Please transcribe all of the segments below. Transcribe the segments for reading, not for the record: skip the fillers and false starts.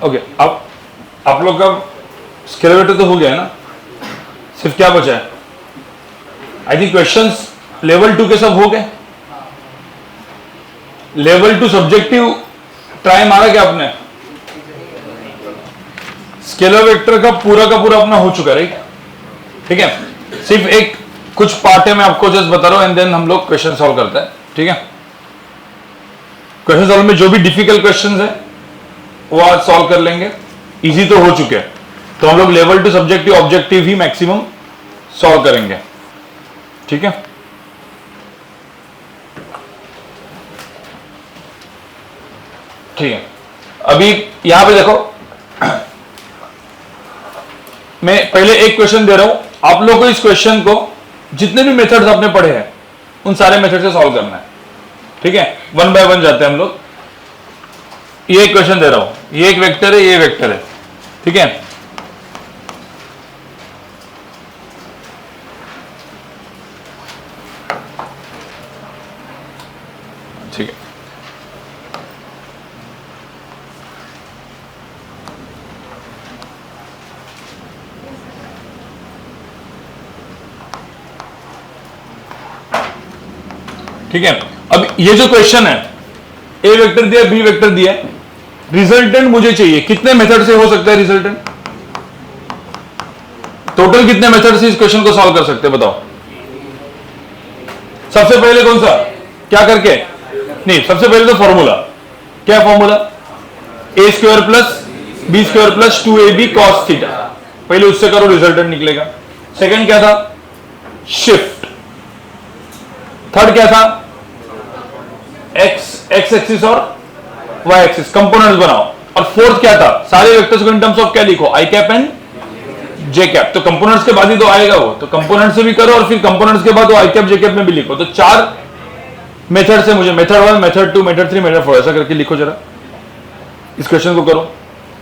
Okay, अब आप लोग का स्केलर वेक्टर तो हो गया है ना, सिर्फ क्या बचा है? आई थिंक क्वेश्चंस लेवल 2 के सब हो गए। लेवल 2 सब्जेक्टिव ट्राई मारा क्या आपने? स्केलर वेक्टर का पूरा अपना हो चुका है, राइट? ठीक है, सिर्फ एक कुछ पार्ट है, मैं आपको जस्ट बता रहा हूं, एंड देन हम लोग क्वेश्चन सॉल्व करते हैं। ठीक है, क्वेश्चन सॉल्व में जो भी डिफिकल्ट क्वेश्चंस है वो आज सॉल्व कर लेंगे, इजी तो हो चुके हैं, तो हम लोग लेवल 2 सब्जेक्टिव ऑब्जेक्टिव ही मैक्सिमम सॉल्व करेंगे। ठीक है, ठीक है। अभी यहां पे देखो, मैं पहले एक क्वेश्चन दे रहा हूं, आप लोगों को इस क्वेश्चन को जितने भी मेथड्स आपने पढ़े हैं उन सारे मेथड से सॉल्व करना है। ठीक है, 1 बाय 1 जाते हैं हम लोग। ये एक क्वेश्चन दे रहा हूं, ये एक वेक्टर है, ये वेक्टर है। ठीक है, ठीक है, ठीक है। अब ये जो क्वेश्चन है, ए वेक्टर दिया, बी वेक्टर दिया, रिजल्टेंट मुझे चाहिए। कितने मेथड से हो सकता है रिजल्टेंट? टोटल कितने मेथड से इस क्वेश्चन को सॉल्व कर सकते हैं, बताओ? सबसे पहले कौन सा, क्या करके? नहीं, सबसे पहले तो फॉर्मूला, क्या formula? A square plus B square plus 2ab cos theta, पहले उससे करो, रिजल्टेंट निकलेगा। सेकंड क्या था? शिफ्ट। थर्ड क्या था? एक्स एक्सिस और वाई एक्सिस, कंपोनेंट्स बनाओ। और फोर्थ क्या था? सारे वेक्टर्स को इन टर्म्स ऑफ क्या लिखो? I cap and J cap. तो कंपोनेंट्स के बाद ही तो आएगा वो, तो कंपोनेंट से भी करो और फिर कंपोनेंट्स के बाद वो आई कैप जे कैप में भी लिखो। तो 4 मेथड से मुझे, मेथड 1, मेथड 2, मेथड 3, मेथड 4 ऐसा करके लिखो जरा। इस क्वेश्चन को करो,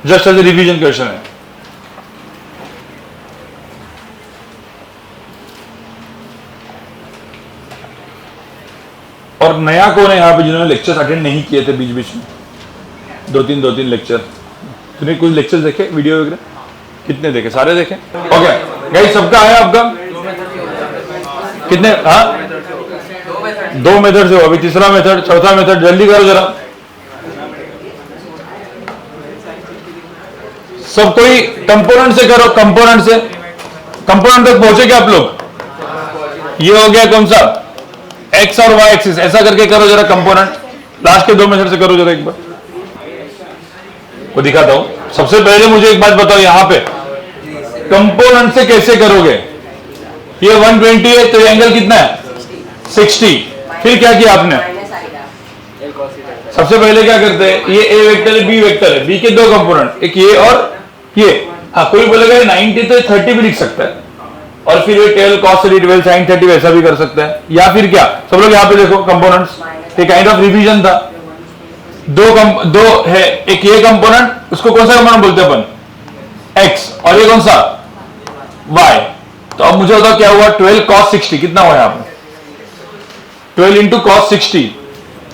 just as a revision question है। और नया कौन है यहाँ पे जिन्होंने लेक्चर्स अटेंड नहीं किए थे बीच बीच में? 2-3 लेक्चर। तूने कुछ लेक्चर देखे, वीडियो वगैरह कितने देखे? सारे देखे? ओके गाइस, सबका आया आपका? कितने? हाँ, 2 मेथड से हो, अभी तीसरा मेथड, चौथा मेथड, जल्दी करो जरा। सब कोई कंपोनेंट से करो, कंपोनेंट से। कंपोनेंट तक पहुंचे क्या आप लोग? ये हो गया कौन सा? एक्स और वाई एक्सिस, ऐसा करके करो जरा कंपोनेंट। लास्ट के 2 मेथड से करो जरा एक बार, वो दिखाता हूं। सबसे पहले मुझे एक बात बताओ, यहां पे कंपोनेंट से कैसे करोगे? ये 120 है, तो ये एंगल कितना है? 60। फिर क्या किया आपने? सबसे पहले क्या करते हैं, ये ए वेक्टर है, बी वेक्टर है, बी के 2 कंपोनेंट, एक ये और ये। हाँ, कोई बोलेगा 90 तो 30 भी लिख सकता है, और फिर ये 12 cos 30, 12 sin 30 वैसा भी कर सकता है। या फिर क्या, सब लोग यहाँ पे देखो कंपोनेंट्स, ये काइंड ऑफ रिवीजन था। दो है, एक ये कंपोनेंट, उसको कौन सा कंपोनेंट बोलते हैं अपन? x, और ये कौन सा? y। तो अब मुझे बताओ क्या हुआ? 12 cos 60 कितना हुआ यहाँ पे? 12 इंटू cos 60,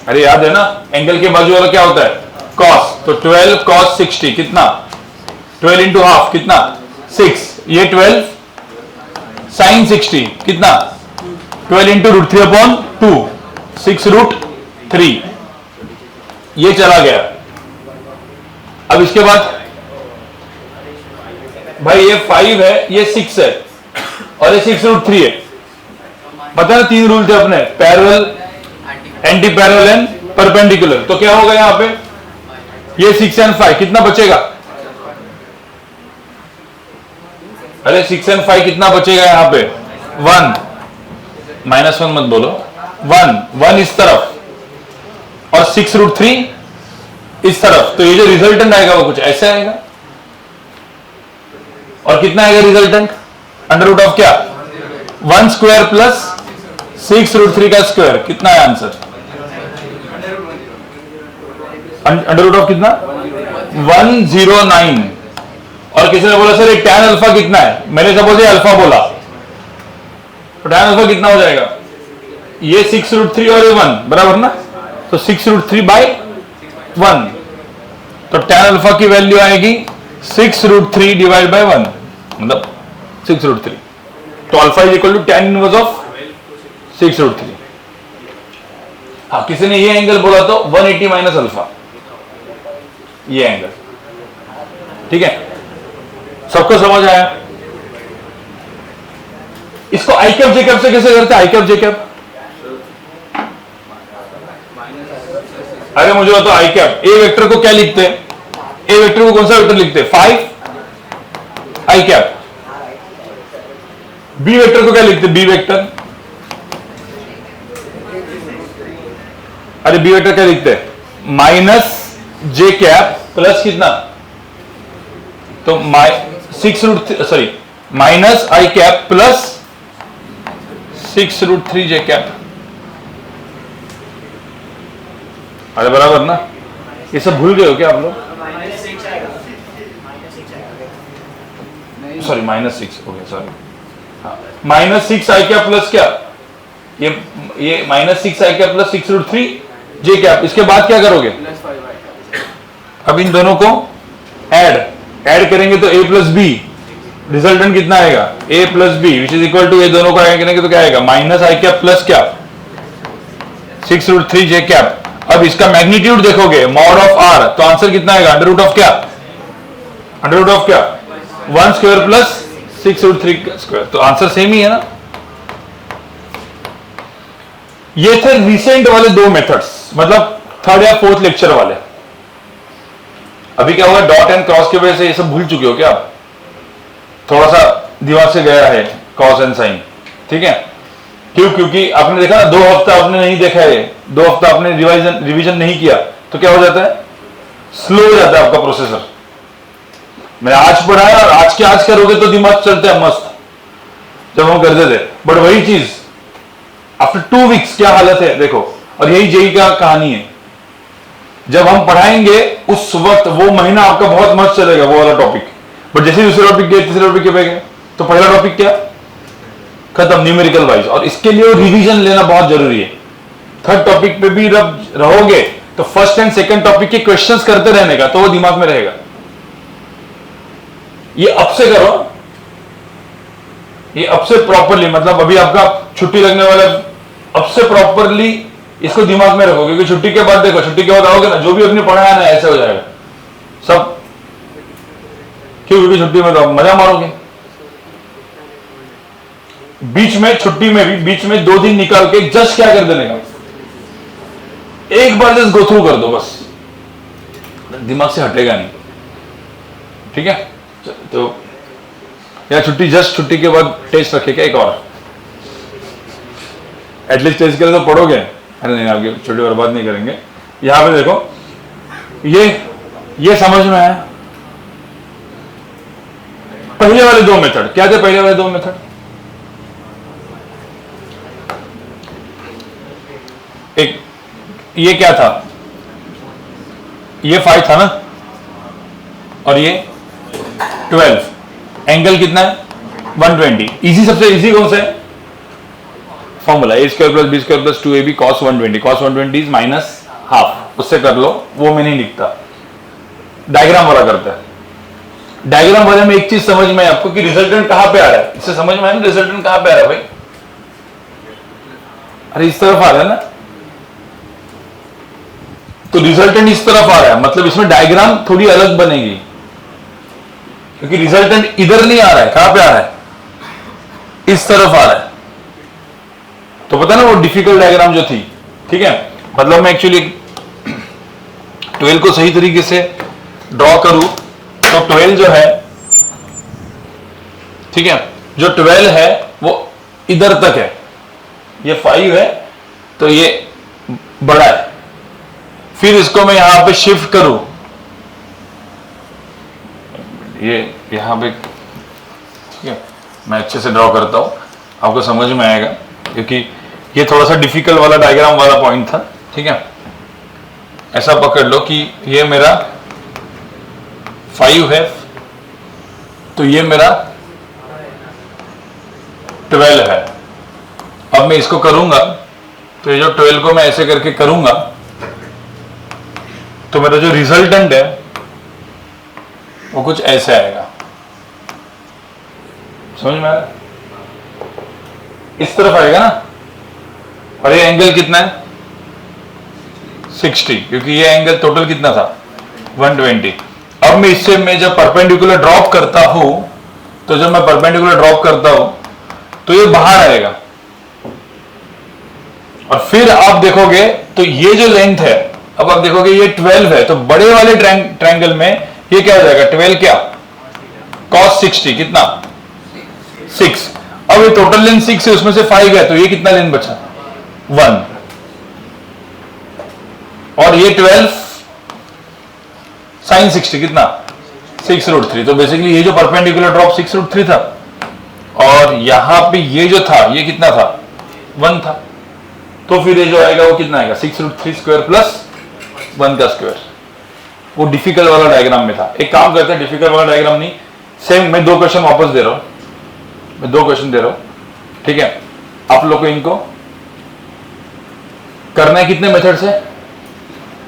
अरे याद है ना, एंगल के बाजू वाला क्या होता है? cos। तो 12 cos 60 कितना? 12 इंटू हाफ कितना? 6। ये 12 sin 60 कितना? 12 इंटू √3/2, 6√3। ये चला गया। अब इसके बाद भाई ये 5 है, ये 6 है, और ये 6√3 है। पता है 3 रूल थे अपने, parallel, anti parallel and perpendicular. तो क्या होगा यहां पे? ये 6 और 5 कितना बचेगा? अरे 6 और 5 कितना बचेगा यहां पे? 1, -1 मत बोलो, 1 इस तरफ और 6√3 इस तरफ। तो ये जो रिजल्टेंट आएगा वो कुछ ऐसे आएगा। और कितना आएगा रिजल्टेंट? अंडर रूट ऑफ क्या? 1 स्क्वायर प्लस 6√3 का स्क्वायर। कितना है आंसर? अंडर रूट ऑफ कितना? 109। और किसी ने बोला सर ये tan अल्फा कितना है? मैंने सपोज ये अल्फा बोला, तो tan अल्फा कितना हो जाएगा? ये 6√3 और ये 1 बराबर ना, तो 6√3/1। तो tan अल्फा की वैल्यू आएगी 6√3 डिवाइड बाय 1, मतलब 6√3। तो alpha is equal to tan inverse of 6√3। हाँ, किसी ने ये एंगल बोला तो 180 माइनस अल्फा, ये एंगल। ठीक है, सबको समझ आया? इसको आई कैप जे कैप से कैसे करते हैं? आई कैप जे कैप, अरे मुझे बताओ, आई कैप ए वेक्टर को क्या लिखते हैं? ए वेक्टर को कौन सा वेक्टर लिखते हैं? 5 आई कैप। बी वेक्टर को क्या लिखते हैं? B vector. अरे बी वेक्टर क्या लिखते हैं? माइनस जे कैप प्लस कितना? तो minus I cap plus 6√3 J cap. अरे बराबर ना? ये सब भूल गए हो क्या आप लोग? सॉरी -6 हो गया, सॉरी। हाँ, -6 आई कैप प्लस क्या? ये -6 आई कैप प्लस 6√3 जे कैप। इसके बाद क्या करोगे? अब इन दोनों को ऐड करेंगे तो a प्लस बी, रिजल्टेंट कितना आएगा? a plus B which is equal to, ये दोनों को ऐड करेंगे तो क्या आएगा? माइनस आई कैप प्लस क्या? 6√3 जे कैप। अब इसका मैग्नीट्यूड देखोगे, मॉड ऑफ r, तो आंसर कितना आएगा? अंडर रूट ऑफ क्या? अंडर रूट ऑफ क्या? 1 स्क्वायर प्लस 6√3 स्क्वायर। तो आंसर सेम ही है ना? ये थे रिसेंट वाले दो मेथड्स, मतलब थर्ड या फोर्थ लेक्चर वाले। अभी क्या हुआ, डॉट एंड क्रॉस की वजह से ये सब भूल चुके हो क्या आप? थोड़ा सा दिमाग से गया है कॉस एंड साइन, ठीक है? क्यों? क्योंकि आपने देखा ना, 2 हफ्ता आपने नहीं देखा है, 2 हफ्ता आपने रिवीजन नहीं किया, तो क्या हो जाता है? स्लो हो जाता है आपका प्रोसेसर। मैंने आज पढ़ाया और आज के आज करोगे तो दिमाग चलता है मस्त, जब हम करते थे। बट वही चीज आफ्टर 2 वीक्स क्या हालत है देखो। और यही जेई का कहानी है, जब हम पढ़ाएंगे उस वक्त वो महीना आपका बहुत मस्त चलेगा, वो वाला टॉपिक। बट जैसे दूसरे टॉपिक गए, तीसरे टॉपिक पे गए, तो पहला टॉपिक क्या? खत्म, न्यूमेरिकल वाइज। और इसके लिए रिवीजन लेना बहुत जरूरी है। थर्ड टॉपिक पे भी रहोगे तो फर्स्ट एंड सेकंड टॉपिक के क्वेश्चंस करते रहने का, तो वो दिमाग में रहेगा। ये अब से करो, ये अब से प्रॉपरली, मतलब अभी आपका छुट्टी लगने वाला, अब से प्रॉपरली इसको दिमाग में रखो। क्योंकि छुट्टी के बाद देखो, छुट्टी के बाद आओगे ना, जो भी अपने पढ़ाया ना ऐसे हो जाएगा सब। क्यों? क्योंकि छुट्टी में तो आप मजा मारोगे। बीच में, छुट्टी में भी बीच में 2 दिन निकाल के जस्ट क्या कर देने का, एक बार जस्ट गो थ्रू कर दो, बस दिमाग से हटेगा नहीं। ठीक है? तो या छुट्टी के बाद टेस्ट रखे क्या एक और, एटलीस्ट टेस्ट के लिए तो पढ़ोगे। अरे नहीं, आपकी छुट्टी बर्बाद नहीं करेंगे। यहां पे देखो, ये समझ में आया? पहले वाले 2 मेथड क्या थे? पहले वाले 2 मेथड, एक ये क्या था? ये 5 था ना, और ये 12। एंगल कितना है? 120। इजी, सबसे इजी कौन सा है? Formula a square plus B square plus 2ab cos 120। cos 120 is -half. उससे कर लो, वो मैं नहीं लिखता, डायग्राम वाला करता है। डायग्राम वाले में एक चीज समझ में आपको कि रिजल्टेंट कहां पे आ रहा है। इससे समझ में आया ना रिजल्टेंट कहां पे आ रहा है भाई? अरे इस तरफ आ रहा है ना, तो रिजल्टेंट इस तरफ आ रहा है, मतलब इसमें डायग्राम थोड़ी अलग बनेगी, क्योंकि रिजल्टेंट इधर नहीं आ रहा है। कहां पे आ रहा है? इस तरफ आ रहा है। तो पता ना वो डिफिकल्ट डायग्राम जो थी, ठीक है? मतलब मैं एक्चुअली 12 को सही तरीके से ड्रॉ करूं तो 12 जो है, ठीक है, जो 12 है वो इधर तक है, ये 5 है, तो ये बड़ा है। फिर इसको मैं यहां पे शिफ्ट करूं, ये यहां पे, ठीक है, मैं अच्छे से ड्रॉ करता हूं, आपको समझ में आएगा, क्योंकि ये थोड़ा सा डिफिकल्ट वाला डायग्राम वाला पॉइंट था। ठीक है, ऐसा पकड़ लो कि ये मेरा 5 है, तो ये मेरा 12 है। अब मैं इसको करूंगा, तो ये जो 12 को मैं ऐसे करके करूंगा, तो मेरा जो रिजल्टेंट है वो कुछ ऐसे आएगा, समझ में आ रहा है? इस तरफ आएगा ना, और ये एंगल कितना है 60, क्योंकि ये एंगल टोटल कितना था 120। अब मैं इससे मैं जब परपेंडिकुलर ड्रॉप करता हूं, तो जब मैं परपेंडिकुलर ड्रॉप करता हूं तो ये बाहर आएगा, और फिर आप देखोगे तो ये जो लेंथ है, अब आप देखोगे ये 12 है, तो बड़े वाले ट्रायंगल में ये क्या हो जाएगा 12 क्या cos 60 कितना 6। अब ये टोटल लेंथ 6 है, उसमें से 5 है, तो ये कितना लेंथ बचा 1, और ये 12 sin 60 कितना 6√3। तो बेसिकली ये जो परपेंडिकुलर ड्रॉप 6√3 था, और यहां पे ये जो था ये कितना था 1 था, तो फिर ये जो आएगा वो कितना आएगा 6√3 स्क्वायर प्लस 1 का स्क्वायर। वो डिफिकल्ट वाला डायग्राम में था। एक काम करते हैं, डिफिकल्ट वाला डायग्राम नहीं, सेम मैं 2 क्वेश्चन वापस दे रहा हूं, मैं 2 क्वेश्चन दे रहा हूं, ठीक है? आप लोग को इनको करना है कितने मेथड से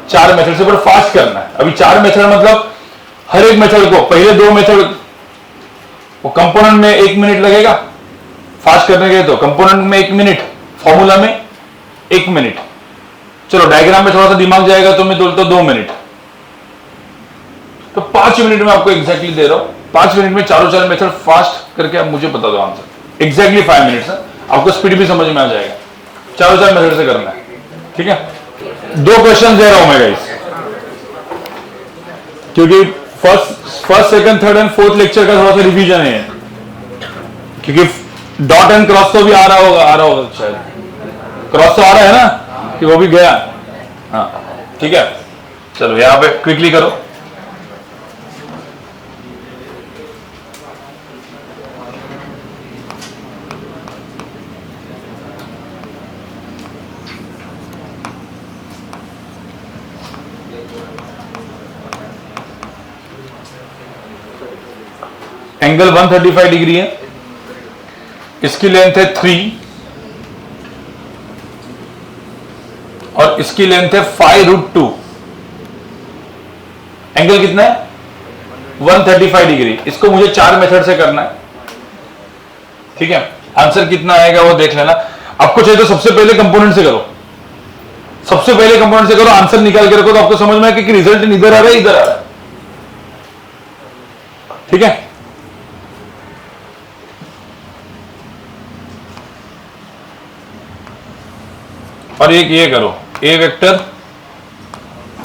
4 मेथड से, पर फास्ट करना है। अभी 4 मेथड मतलब हर एक मेथड को, पहले 2 मेथड वो कंपोनेंट में 1 मिनट लगेगा फास्ट करने के, तो कंपोनेंट में 1 मिनट, फॉर्मूला में 1 मिनट, चलो डायग्राम में थोड़ा सा दिमाग जाएगा तो मैं बोलता हूं 2 मिनट, तो 5 मिनट में आपको एग्जैक्टली दे रहा हूं। 5 मिनट में चारों 4 मेथड फास्ट करके आप मुझे बता दो आंसर, एग्जैक्टली 5 मिनट है, आपको स्पीड भी समझ में आ जाएगा। चारों 4 मेथड से करना है, ठीक है? 2 क्वेश्चन दे रहा हूं मैं गाइस, क्योंकि first second third and fourth lecture का थोड़ा सा रिवीजन है, क्योंकि डॉट एंड क्रॉस तो भी आ रहा होगा शायद, क्रॉस तो आ रहा है ना कि वो भी गया, हाँ ठीक है। चलो यहां पे क्विकली करो। एंगल 135 डिग्री है, इसकी लेंथ है 3 और इसकी लेंथ है 5√2। एंगल कितना है 135 डिग्री। इसको मुझे 4 मेथड से करना है, ठीक है? आंसर कितना आएगा वो देख लेना। आपको चाहिए तो सबसे पहले कंपोनेंट से करो, सबसे पहले कंपोनेंट से करो, आंसर निकाल के रखो, तो आपको समझ में आए कि रिजल्ट इधर आ रहा है इधर आ रहा है, ठीक है? और एक ये करो, ए वेक्टर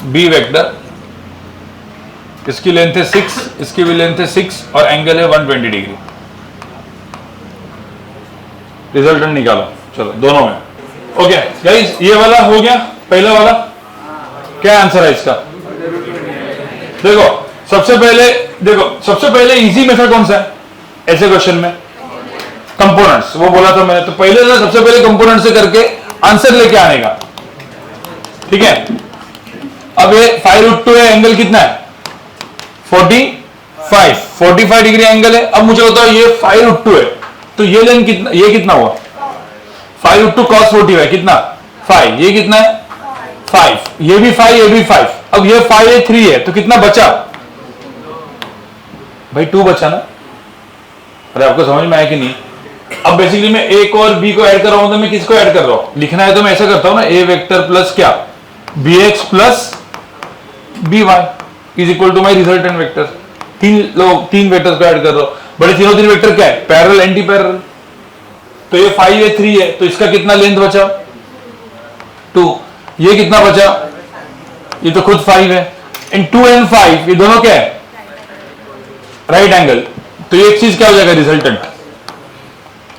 बी वेक्टर, इसकी लेंथ है 6, इसकी भी लेंथ है 6 और एंगल है 120 डिग्री। रिजल्टेंट निकालो, चलो दोनों में। ओके गाइस, ये वाला हो गया, पहला वाला क्या आंसर है इसका? सबसे पहले इजी मेथड कौन सा है ऐसे क्वेश्चन में? कंपोनेंट्स, वो बोला था मैंने, तो पहले ना सबसे पहले कंपोनेंट से करके आंसर लेके आने का, ठीक है? अब ये 5√2 है, एंगल कितना है 45 डिग्री एंगल है। अब मुझे बताओ ये 5√2 है, तो ये लेंथ कितना, ये कितना हुआ 5√2 cos 40 है कितना 5, ये कितना है 5, ये भी 5, ये भी 5। अब ये 5 है 3 है, तो कितना बचा भाई 2 बचा ना। अरे आपको समझ में आया कि नहीं? अब बेसिकली मैं ए को और बी को ऐड कर रहा हूं, तो मैं किसको ऐड कर रहा हूं? लिखना है तो मैं ऐसा करता हूं ना, ए वेक्टर प्लस क्या bx plus by is equal to my resultant vector. 3 vectors को ऐड कर रहा हूं, बड़े तीनों 3 वेक्टर क्या है पैरेलल एंटी पैरेलल। तो ये 5 है 3 है, तो इसका कितना लेंथ बचा 2। ये कितना बचा, ये तो खुद 5 है, इन 2 एंड 5 ये दोनों क्या है राइट एंगल। तो ये एक चीज क्या हो जाएगा रिजल्टेंट,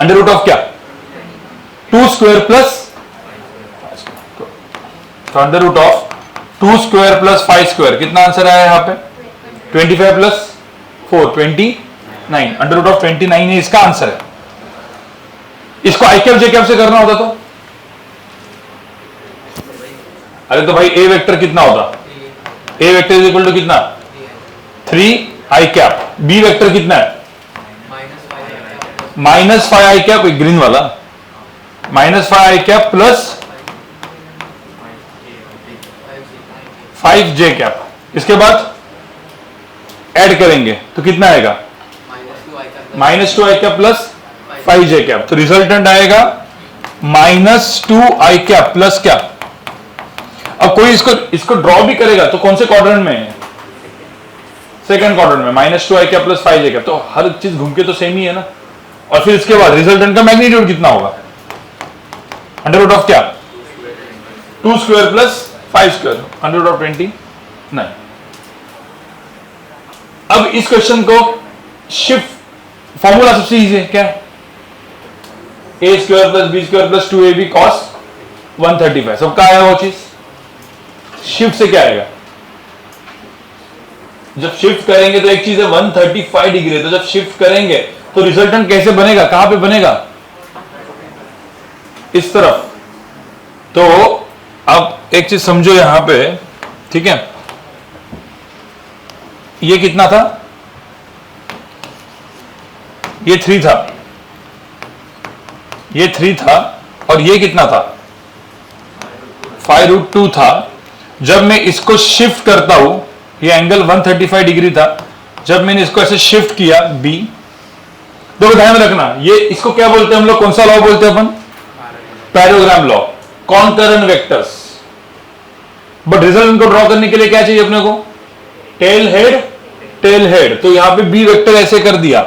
अंडर रूट ऑफ क्या 2 स्क्वायर प्लस, तो under root of 2 square plus 5 square, कितना आंसर आया यहां पे 25 प्लस 4 29, अंडर रूट ऑफ 29 है इसका आंसर है। इसको आई कैप जे कैप से करना होता तो, अरे तो भाई ए वेक्टर कितना होता, ए वेक्टर इज इक्वल टू कितना 3 आई कैप, बी वेक्टर कितना है -5 आई कैप, ग्रीन वाला -5 आई कैप प्लस 5 जे कैप। इसके बाद ऐड करेंगे तो कितना आएगा, -2i cap plus 5j cap. तो रिजल्टेंट आएगा -2i कैप प्लस क्या। अब कोई इसको ड्रॉ भी करेगा तो कौन से क्वाड्रेंट में है, सेकंड क्वाड्रेंट में, -2i cap plus 5j cap. तो हर चीज घूम के तो सेम ही है ना। और फिर इसके बाद रिजल्टेंट का मैग्नीट्यूड कितना होगा, अंडर ऑफ क्या, 2 square plus 5 square, under of 20 नहीं। अब इस क्वेश्चन को शिफ्ट, फॉर्मूला सबसे इजी है क्या, a square plus b square plus 2ab cos 135, सबका आया वो चीज। शिफ्ट से क्या आएगा, जब शिफ्ट करेंगे तो एक चीज है 135 डिग्री, तो जब शिफ्ट करेंगे तो रिजल्टेंट कैसे बनेगा, कहां पे बनेगा, इस तरफ। तो अब एक चीज समझो यहां पे, ठीक है, ये कितना था, ये 3 था, ये 3 था, और ये कितना था, 5√2 था। जब मैं इसको शिफ्ट करता हूं, ये एंगल 135 डिग्री था, जब मैंने इसको ऐसे शिफ्ट किया b, तो ध्यान में रखना, ये इसको क्या बोलते हैं हम लोग, कौन सा लॉ बोलते हैं अपन, parallelogram law, concurrent vectors. But result को ड्रॉ करने के लिए क्या चाहिए अपने को, टेल हेड, टेल हेड। तो यहां पे b वेक्टर ऐसे कर दिया,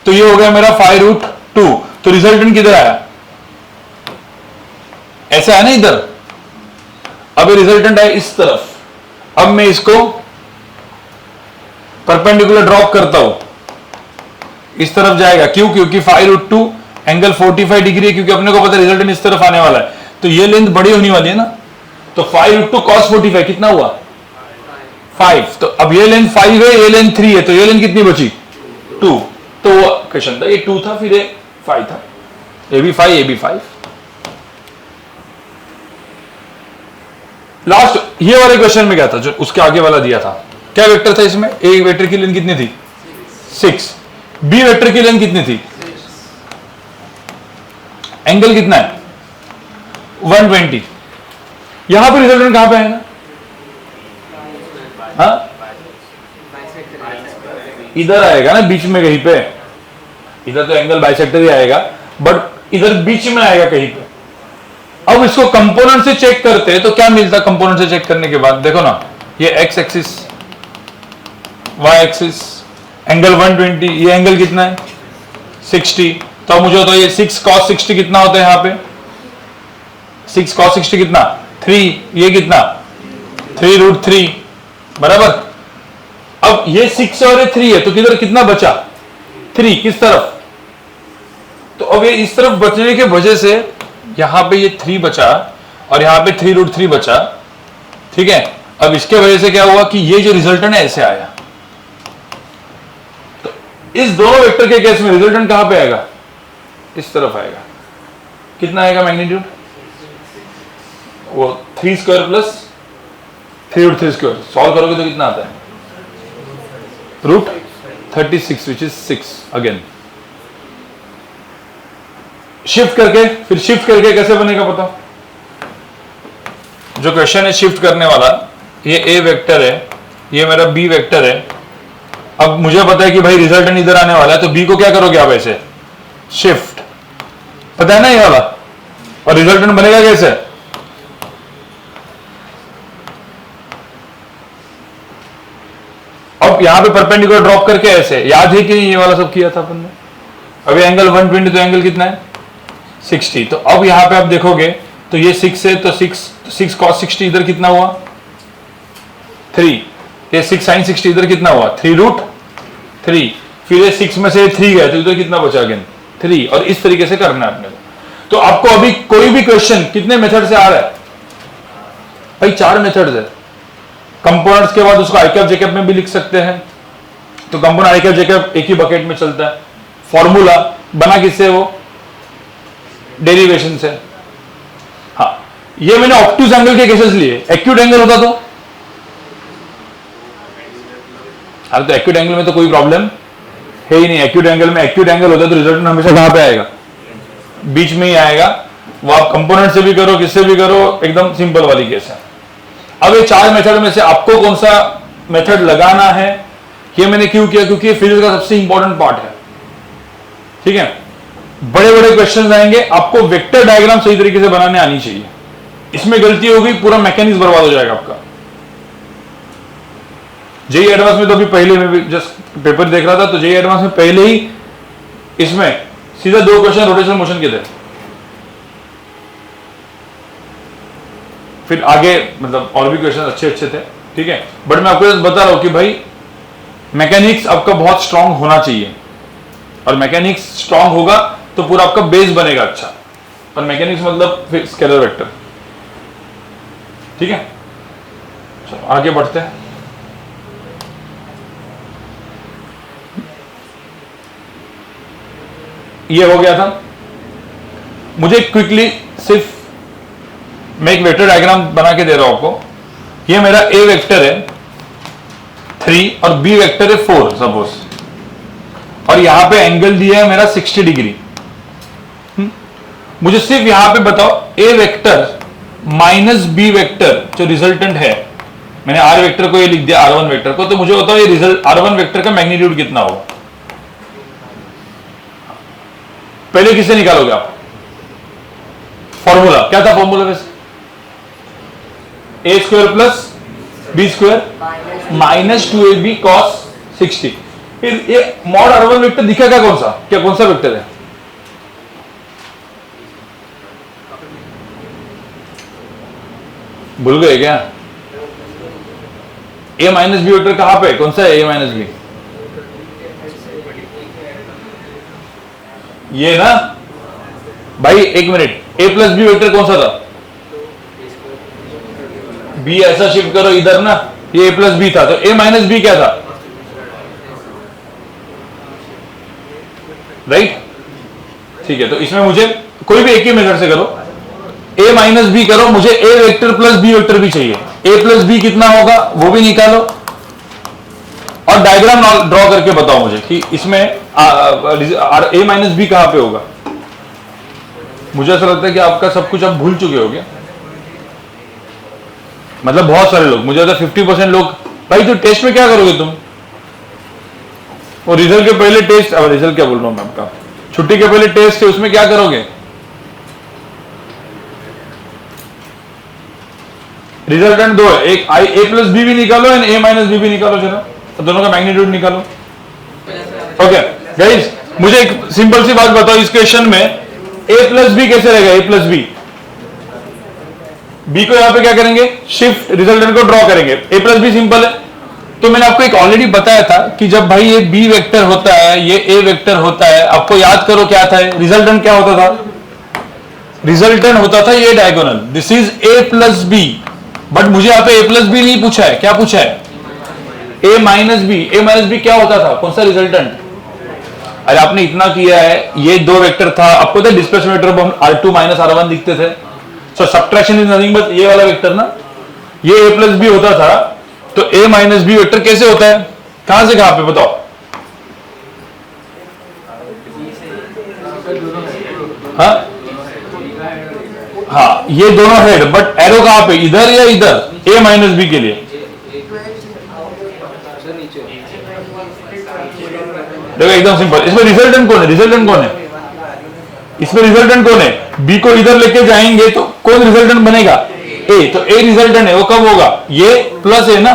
तो ये हो गया मेरा 5√2। तो रिजल्टेंट किधर आया, ऐसा है ना इधर। अब रिजल्टेंट है इस तरफ। अब मैं इसको परपेंडिकुलर ड्रॉप करता हूं, इस तरफ जाएगा, क्यों, क्योंकि 5√2 एंगल 45 डिग्री है, क्योंकि अपने को पता है रिजल्टेंट इस तरफ आने वाला है, तो ये लेंथ बड़ी होने वाली है ना। तो 5√2 cos 45 कितना हुआ, 5। तो अब ये लेंथ 5 है, ये लेंथ 3 है, तो ये लेंथ कितनी बची, 2। तो वो क्वेश्चन था, ये 2 था, फिर ये 5 था, ये भी 5, ये भी 5। लास्ट ये वाले क्वेश्चन में क्या था, जो उसके आगे वाला दिया था, क्या वेक्टर था इसमें, ए वेक्टर की लेंथ कितनी थी, 6, बी वेक्टर की लेंथ कितनी थी, एंगल कितना है, 120। यहां पर रिजल्टेंट कहां पे आएगा, हाँ इधर आएगा ना, बीच में कहीं पे। इधर तो एंगल बाइसेक्टर ही आएगा, बट इधर बीच में आएगा कहीं पे। अब इसको कंपोनेंट से चेक करते हैं तो क्या मिलता, कंपोनेंट से चेक करने के बाद देखो ना, ये X axis, Y axis, angle 120, ये एंगल कितना है 60। तो मुझे तो ये 6 cos 60 कितना होता है, यहां पे 6 cos 60 कितना 3, ये कितना 3√3 बराबर। अब ये 6 और ये 3 है, तो किधर कितना बचा 3, किस तरफ। तो अब ये इस तरफ बचने के वजह से यहां पे ये 3 बचा और यहां पे 3√3 बचा, ठीक है। अब इसके वजह से क्या हुआ कि ये जो रिजल्टेंट है ऐसे आया। तो इस दोनों वेक्टर के केस में रिजल्टेंट कहां पे आएगा, इस तरफ आएगा। कितना आएगा मैग्नीट्यूड, वो 3 स्क्वायर प्लस 3√3 स्क्वायर। सॉल्व करोगे तो कितना आता है, √36 विच इज 6 अगेन। शिफ्ट करके, फिर शिफ्ट करके कैसे बनेगा पता, जो क्वेश्चन है शिफ्ट करने वाला, ये ए वेक्टर है, ये मेरा बी वेक्टर है। अब मुझे पता है कि भाई रिजल्टेंट इधर आने वाला है, तो बी को क्या करोगे आप ऐसे शिफ्ट, पता है ना ये वाला, और रिजल्टेंट बनेगा कैसे, अब यहां पे परपेंडिकुलर ड्रॉप करके ऐसे, याद है कि ये वाला सब किया था अपन ने। अभी एंगल 120, तो एंगल कितना है 60। तो अब यहां पे आप देखोगे तो ये 6 है, तो 6 cos 60 इधर कितना हुआ 3, ये 6 sin 60 इधर कितना हुआ 3√3, फिर ये 6 में से 3 गए, तो इधर कितना बचा अगेन 3। और इस तरीके से करना है अपने को। तो आपको अभी कोई भी क्वेश्चन कितने मेथड से आ रहा है भाई, 4 मेथड्स है। कंपोनेंट्स के बाद उसको आई कैप जे कैप में भी लिख सकते हैं, तो component I cap J cap एक ही बकेट में चलता है। फॉर्मूला बना किससे, वो डेरिवेशन से। हाँ, ये मैंने ऑब्टूज एंगल के केसेस लिए, एक्यूट एंगल होता तो अरे तो एक्यूट एंगल में तो कोई प्रॉब्लम है ही नहीं। एक्यूट एंगल में, एक्यूट एंगल होता है तो रिजल्ट हमेशा कहां पे आएगा, बीच में ही आएगा। वो आप कंपोनेंट से भी करो, किससे भी करो, एकदम सिंपल वाली केस है। अब ये 4 मेथड में से आपको कौन सा मेथड लगाना है ये मैंने क्यों किया? क्योंकि ये फिजिक्स का सबसे इंपॉर्टेंट पार्ट है, ठीक है। बड़े बड़े क्वेश्चंस आएंगे, आपको वेक्टर डायग्राम सही तरीके से बनाने आनी चाहिए। इसमें गलती हो गई, पूरा मैकेनिक्स बर्बाद हो जाएगा आपका। जेई एडवांस में तो अभी पहले में भी जस्ट पेपर देख रहा था, तो जेई एडवांस में पहले ही इसमें सीधा 2 क्वेश्चन रोटेशनल मोशन के थे। फिर आगे मतलब और भी क्वेश्चन अच्छे अच्छे थे, ठीक है। बट मैं आपको बता रहा हूं कि भाई मैकेनिक्स आपका बहुत स्ट्रांग होना चाहिए, और मैकेनिक्स स्ट्रांग होगा तो पूरा आपका बेस बनेगा अच्छा। और मैकेनिक्स मतलब फिर स्केलर वेक्टर, ठीक है। चलो आगे बढ़ते हैं। ये हो गया था। मुझे क्विकली सिर्फ मैं एक वेक्टर डायग्राम बना के दे रहा हूं आपको। ये मेरा ए वेक्टर है 3 और बी वेक्टर है 4 सपोज, और यहां पे एंगल दिया है मेरा 60 डिग्री। मुझे सिर्फ यहां पे बताओ ए वेक्टर माइनस बी वेक्टर जो रिजल्टेंट है, मैंने आर वेक्टर को ये लिख दिया R1 वेक्टर को, तो मुझे बताओ ये रिजल्ट R1 वेक्टर का मैग्नीट्यूड कितना होगा? पहले किससे निकालोगे आप? फॉर्मूला क्या था? फॉर्मूला वैसे A square plus B square minus 2ab cos 60। फिर ये मॉड R1 वेक्टर दिखेगा कौन सा? क्या कौन सा वेक्टर है? भूल गए क्या? ए माइनस बी वेक्टर कहां पे? कौन सा है ए माइनस बी? ये ना भाई, एक मिनट, ए प्लस बी वेक्टर कौन सा था? बी ऐसा शिफ्ट करो इधर ना, ये ए प्लस बी था, तो ए माइनस बी क्या था? राइट, ठीक है। तो इसमें मुझे कोई भी एक ही मेथड से करो, ए माइनस बी करो, मुझे ए वेक्टर प्लस बी वेक्टर भी चाहिए। ए प्लस बी कितना होगा वो भी निकालो, और डायग्राम ड्रॉ करके बताओ मुझे कि इसमें ए माइनस बी कहां पे होगा। मुझे ऐसा लगता है कि आपका सब कुछ अब भूल चुके होगे, मतलब बहुत सारे लोग, मुझे लगता है 50% लोग। भाई तो टेस्ट में क्या करोगे तुम? वो रिजल्ट के पहले टेस्ट, अब रिजल्ट क्या बोल रहा हूं मैं आपका, छुट्टी के पहले टेस्ट है, उसमें क्या करोगे? रिजल्टेंट 2 है, एक ए प्लस बी भी निकालो एंड ए माइनस बी भी निकालो, चलो तो दोनों का मैग्नीट्यूड निकालो। ओके गाइस, मुझे एक सिंपल सी बात बताओ, इस क्वेश्चन में ए प्लस बी कैसे रहेगा? ए प्लस बी, बी को यहां पे क्या करेंगे? शिफ्ट, रिजल्टेंट को ड्रॉ करेंगे। ए प्लस बी सिंपल है। तो मैंने आपको एक ऑलरेडी बताया था कि जब भाई ये बी वेक्टर होता है, ये ए वेक्टर होता है, आपको याद करो क्या था? रिजल्टेंट क्या होता था? रिजल्टेंट होता था ये diagonal, this is A plus B. But मुझे यहां पे ए प्लस बी नहीं पूछा है, क्या पूछा है? ए माइनस बी। ए माइनस बी क्या होता था? कौन सा रिजल्टेंट? अरे आपने इतना किया है, ये 2 वेक्टर था, आपको तो डिस्प्लेसमेंट वेक्टर हम R2 माइनस R1 दिखते थे। सो सब्ट्रैक्शन इज नथिंग बट ये वाला वेक्टर ना, ये ए प्लस बी होता था। तो ए माइनस बी वेक्टर कैसे होता है? कहां से कहां पे बताओ? हाँ हाँ, ये दोनों हेड, बट एरो कहां पे? इधर या इधर? ए माइनस बी के लिए देखो एकदम सिंपल। इसमें रिजल्टेंट कौन है? रिजल्टेंट कौन है इसमें? रिजल्टेंट कौन है? बी को इधर लेके जाएंगे तो कौन रिजल्टेंट बनेगा? ए। तो ए रिजल्टेंट है, वो कब होगा? ये प्लस है ना।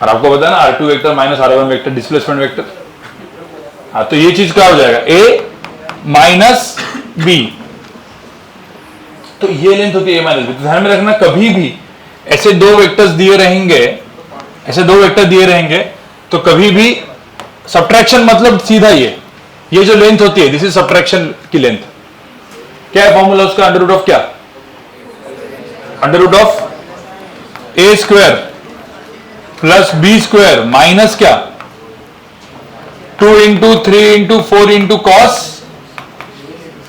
और आपको पता है ना R2 vector minus R1 vector displacement vector. हाँ, तो ये चीज क्या हो जाएगा? ए माइनस बी, तो ये लेंथ होती है ए माइनस बी। तो ध्यान में रखना, कभी भी ऐसे 2 वेक्टर्स दिए रहेंगे, ऐसे 2 वेक्टर दिए रहेंगे, तो कभी भी सब्ट्रैक्शन मतलब सीधा ये जो लेंथ होती है, दिस इज सब्ट्रैक्शन की लेंथ। क्या है फॉर्मूला उसका? अंडर रूट ऑफ क्या? Under root of A square plus B square minus क्या? 2 into 3 into 4 into cos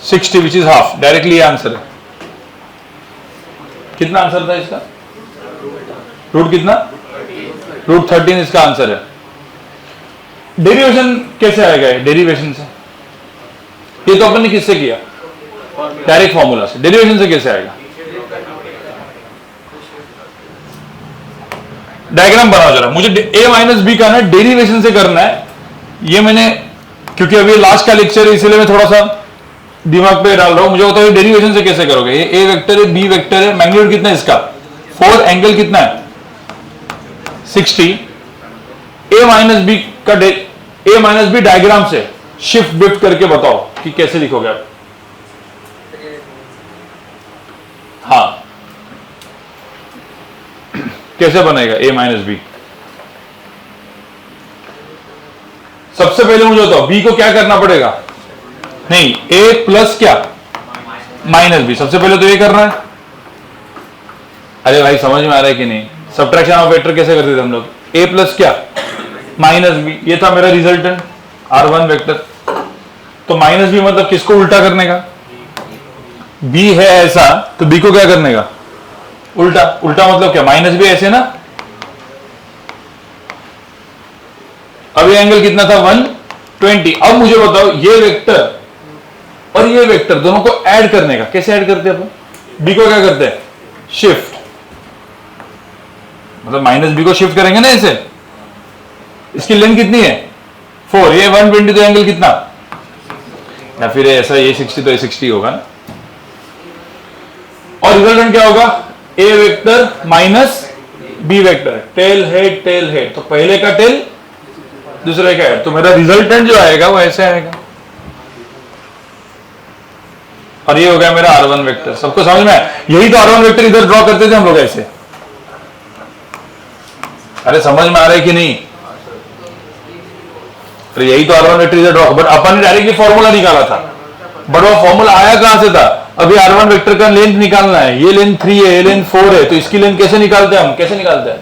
60 which is half. Directly answer है। कितना आंसर था इसका? रूट कितना? रूट 13 इसका आंसर है। डेरिवेशन कैसे आएगा? डेरिवेशन से, ये तो अपन ने किससे किया? डायरेक्ट फॉर्मूला से। डेरिवेशन से कैसे आएगा? डायग्राम बनाओ जरा, मुझे a माइनस बी का ना डेरिवेशन से करना है। ये मैंने, क्योंकि अभी लास्ट का लेक्चर है इसलिए मैं थोड़ा सा दिमाग पे डाल रहा हूं। मुझे बताओ डेरिवेशन से कैसे करोगे? ये a वेक्टर है, b वेक्टर है, मैग्नीट्यूड कितना है इसका 4, एंगल कितना है 60। a माइनस बी का a माइनस बी डायग्राम से शिफ्ट बिफ्ट करके बताओ कि कैसे लिखोगे आप। हाँ, कैसे बनेगा a माइनस बी? सबसे पहले मुझे बताओ b को क्या करना पड़ेगा? नहीं, a प्लस क्या माइनस बी। सबसे पहले तो ये करना है। अरे भाई समझ में आ रहा है कि नहीं? सब्ट्रैक्शन ऑफ वेक्टर कैसे करते थे हम लोग? a प्लस क्या माइनस बी, ये था मेरा रिजल्टेंट r1 वेक्टर। तो माइनस बी मतलब किसको उल्टा करने का? b है ऐसा, तो b को क्या करने का उल्टा। उल्टा मतलब क्या? माइनस बी ऐसे ना। अब ये एंगल कितना था 120। अब मुझे बताओ ये वेक्टर और ये वेक्टर दोनों को ऐड करने का। कैसे ऐड करते हैं अपन? b को क्या करते हैं शिफ्ट, मतलब माइनस बी को शिफ्ट करेंगे ना ऐसे। इसकी लेंथ कितनी है 4, ये 120, तो एंगल कितना, या फिर ऐसा ये 60 तो ये 60 होगा ना। और रिजल्टेंट क्या होगा? a vector minus b vector, tail head tail head. तो पहले का टेल दूसरे का हेड, तो मेरा रिजल्टेंट जो आएगा वो ऐसे आएगा। और ये हो गया मेरा r1 वेक्टर। सबको समझ में आया? यही तो r1 वेक्टर इधर ड्रॉ करते थे हम लोग ऐसे। अरे समझ में आ रहा है कि नहीं? अरे यही तो r1 वेक्टर इधर ड्रॉ, बट अपन ने डायरेक्टली फॉर्मूला निकाला था। बट वो फॉर्मूला आया कहां से था? अभी r1 वेक्टर का लेंथ निकालना है। ये लेंथ 3 है, ये लेंथ 4 है, तो इसकी लेंथ कैसे निकालते हैं हम? कैसे निकालते हैं?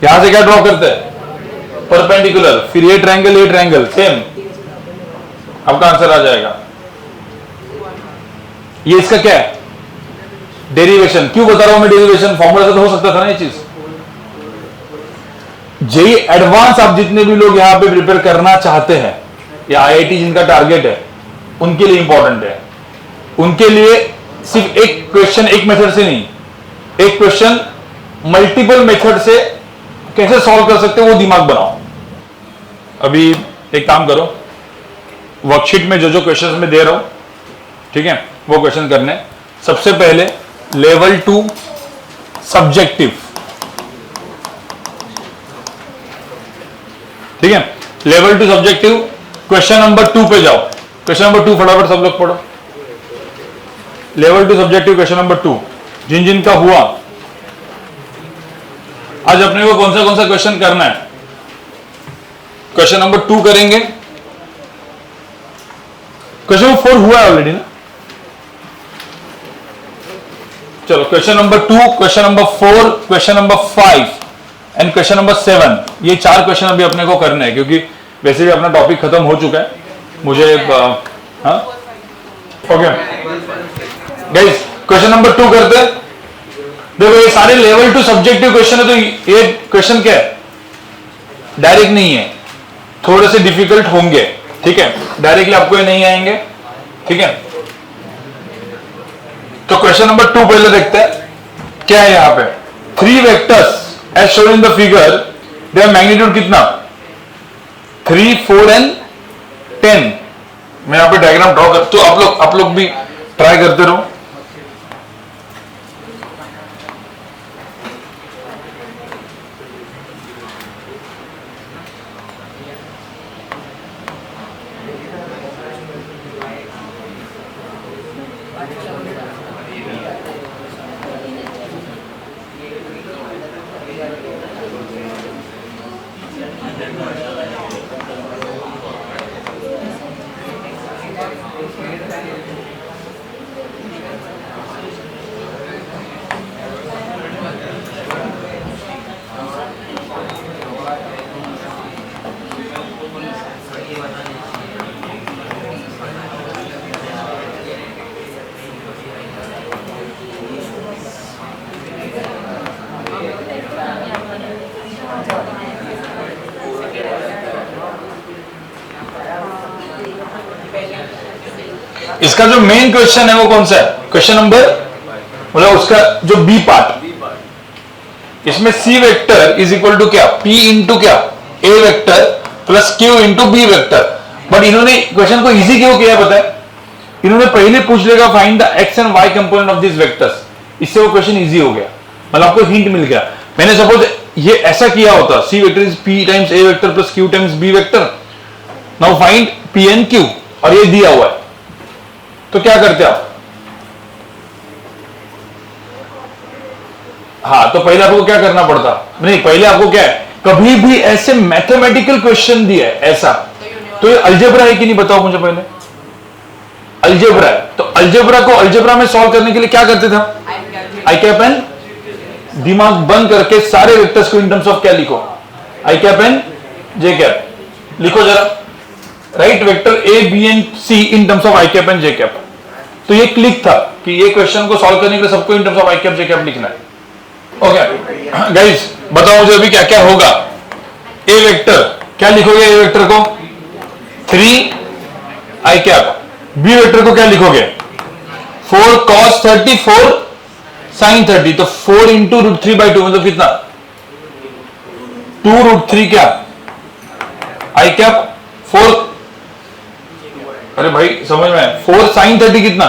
यहां से क्या ड्रॉ करते हैं परपेंडिकुलर, फिर ये ट्रायंगल सेम, आपका आंसर आ जाएगा। ये इसका क्या है डेरिवेशन। क्यों बता रहा हूं मैं डेरिवेशन? फॉर्मूला से तो हो सकता था ना ये चीज। जेई एडवांस आप जितने भी लोग यहां पे प्रिपेयर करना चाहते हैं, या आईआईटी जिनका टारगेट है, उनके लिए इंपॉर्टेंट है। उनके लिए सिर्फ एक क्वेश्चन एक मेथड से नहीं, एक क्वेश्चन मल्टीपल मेथड से कैसे सॉल्व कर सकते हो वो दिमाग बनाओ। अभी एक काम करो, वर्कशीट में जो जो क्वेश्चंस मैं दे रहा हूं, ठीक है, वो क्वेश्चन करने। सबसे पहले लेवल 2 सब्जेक्टिव, ठीक है, लेवल 2 सब्जेक्टिव क्वेश्चन नंबर 2 पे जाओ। क्वेश्चन नंबर 2 फटाफट सब लोग पढ़ो। लेवल 2 सब्जेक्टिव क्वेश्चन नंबर 2, जिन जिन का हुआ। आज अपने को कौन सा क्वेश्चन करना है? क्वेश्चन नंबर 2 करेंगे। क्वेश्चन नंबर 4 हुआ है ऑलरेडी ना। चलो question number 2, question number 4, question number 5 and question number 7, ये 4 क्वेश्चन अभी अपने को करने हैं, क्योंकि वैसे भी अपना टॉपिक खत्म हो चुका है। मुझे हाँ ओके गाइस, क्वेश्चन नंबर 2 करते हैं। देखो ये सारे लेवल 2 सब्जेक्टिव क्वेश्चन है, तो ये क्वेश्चन क्या है डायरेक्ट नहीं है, थोड़े से डिफिकल्ट होंगे, ठीक है, डायरेक्टली आपको ये नहीं आएंगे, ठीक है। तो क्वेश्चन नंबर 2 पहले देखते हैं क्या है। यहां पे 3 vectors as shown in the figure, their magnitude कितना 3, 4 एंड 10। मैं यहां पे डायग्राम ड्रॉ कर, तो आप लोग भी ट्राई करते रहो। इसका जो मेन क्वेश्चन है वो कौन सा है? क्वेश्चन नंबर, मतलब उसका जो बी पार्ट, इसमें C vector is equal to क्या, पी इंटू क्या, A vector plus Q into B vector. But इन्होंने क्वेश्चन को इजी क्यों किया पता है, इन्होंने पहले पूछ लेगा find the X and Y component of this vectors, इससे वो क्वेश्चन इजी हो गया, मतलब आपको हिंट मिल गया। मैंने सपोज ये ऐसा किया होता, C vector is P times A vector plus Q times B vector, now find P and Q, और ये दिया हुआ है, तो क्या करते आप, हाँ तो पहले आपको क्या करना पड़ता, नहीं पहले आपको क्या है, कभी भी ऐसे मैथमेटिकल क्वेश्चन दिया है ऐसा, तो ये अलजेब्रा है कि नहीं बताओ मुझे पहले, अलजेब्रा है, तो अलजेब्रा को अलजेब्रा में सॉल्व करने के लिए क्या करते थे हम, आई कैप एन, दिमाग बंद करके सारे वेक्टर्स को इन टर्म्स ऑफ क्या लिखो, I cap and J cap लिखो जरा, right, vector A B and C in terms of I cap and J cap. तो ये क्लिक था कि ये क्वेश्चन को सॉल्व करने के लिए सबको इन terms of I cap J cap लिखना है। ओके गाइस बताओ मुझे अभी क्या क्या होगा, ए वेक्टर क्या लिखोगे, ए वेक्टर को 3 आई कैप, बी वेक्टर को क्या लिखोगे 4 cos 30 4 sin 30, तो 4 इंटू रूट 3/2 मतलब कितना 2 रूट 3 क्या आई कैप 4, अरे भाई समझ में 4 sin 30 कितना,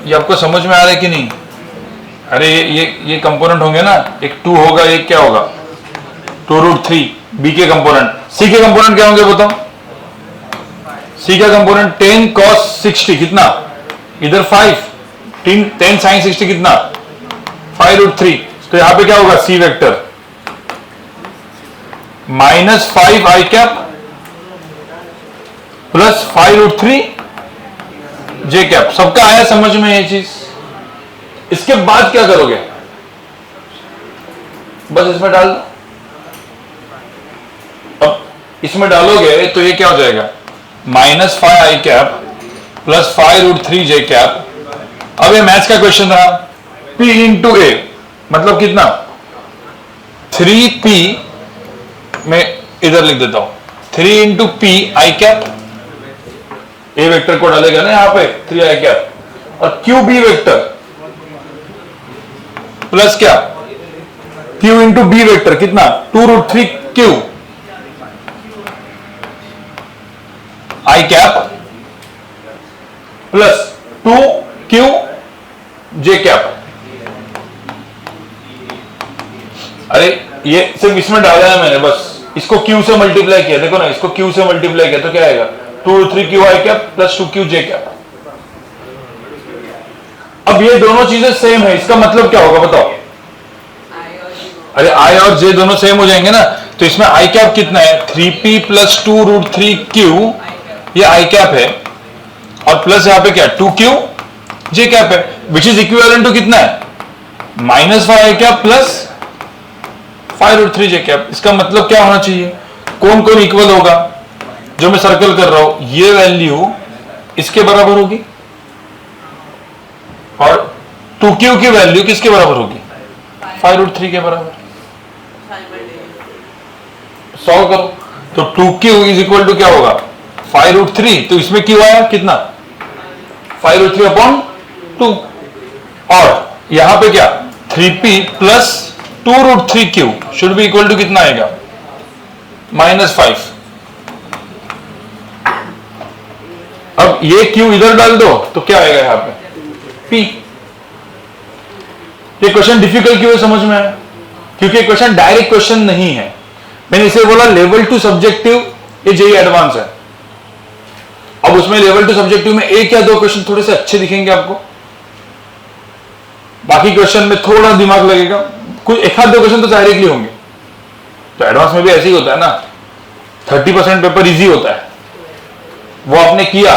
ये आपको समझ में आ रहा है कि नहीं, अरे ये कंपोनेंट होंगे ना, एक 2 होगा, एक क्या होगा 2 रूट 3 बी के कंपोनेंट, सी के कंपोनेंट क्या होंगे बताओ, सी का कंपोनेंट 10 cos 60 कितना, इधर 5 10 sin 60 कितना 5 रूट 3, तो यहां पे क्या होगा सी वेक्टर माइनस 5 आई कैप प्लस 5 रूट 3 जे कैप। सबका आया समझ में ये चीज, इसके बाद क्या करोगे, बस इसमें डाल दो, अब इसमें डालोगे तो ये क्या हो जाएगा माइनस 5 आई कैप प्लस 5 रूट 3 जे कैप। अब ये मैथ्स का क्वेश्चन रहा, P इंटू ए मतलब कितना 3P, मैं इधर लिख देता हूं 3 into P I cap, A vector को डालेगा ना यहां पे 3 आई कैप, और क्यू बी वेक्टर प्लस क्या क्यू इंटू बी वेक्टर कितना 2 root 3 Q I cap plus 2 Q J cap. अरे ये सिर्फ इसमें डाला है मैंने, बस इसको क्यू से मल्टीप्लाई किया, देखो ना इसको क्यू से मल्टीप्लाई किया तो क्या आएगा 2 3 Q I cap plus 2 Q J cap. अब ये दोनों चीजें सेम है, इसका मतलब क्या होगा बताओ, अरे आई और जे दोनों सेम हो जाएंगे ना, तो इसमें आई कैप कितना है 3P प्लस 2 रूट 3 क्यू, ये आई कैप है, और प्लस यहां पे क्या 2Q जे कैप है, विच इज इक्विवेलेंट टू कितना है माइनस 5 आई कैप प्लस 5 रूट 3 जे कैप। इसका मतलब क्या होना चाहिए, कौन कौन इक्वल होगा, जो मैं सर्कल कर रहा हूं ये वैल्यू इसके बराबर होगी, और 2Q की वैल्यू किसके बराबर होगी 5 रूट 3 के बराबर। सॉल्व करो तो 2Q इज इक्वल टू क्या होगा 5 रूट 3, तो इसमें Q आया कितना 5 रूट 3 अपॉन 2, और यहां पे क्या 3P plus 2 root 3 Q should be equal to कितना आएगा -5। अब ये Q इधर डाल दो तो क्या आएगा यहां पे P। ये क्वेश्चन डिफिकल्ट क्यों है समझ में आया, क्योंकि क्वेश्चन डायरेक्ट क्वेश्चन नहीं है, मैंने इसे बोला लेवल 2 सब्जेक्टिव, ये जेई एडवांस है। अब उसमें लेवल 2 सब्जेक्टिव में एक या दो क्वेश्चन थोड़े से अच्छे दिखेंगे आपको, बाकी क्वेश्चन में थोड़ा दिमाग लगेगा, कुछ एक आध दो क्वेश्चन तो डायरेक्टली होंगे। तो एडवांस में भी ऐसे ही होता है ना, 30% पेपर इजी होता है, वो आपने किया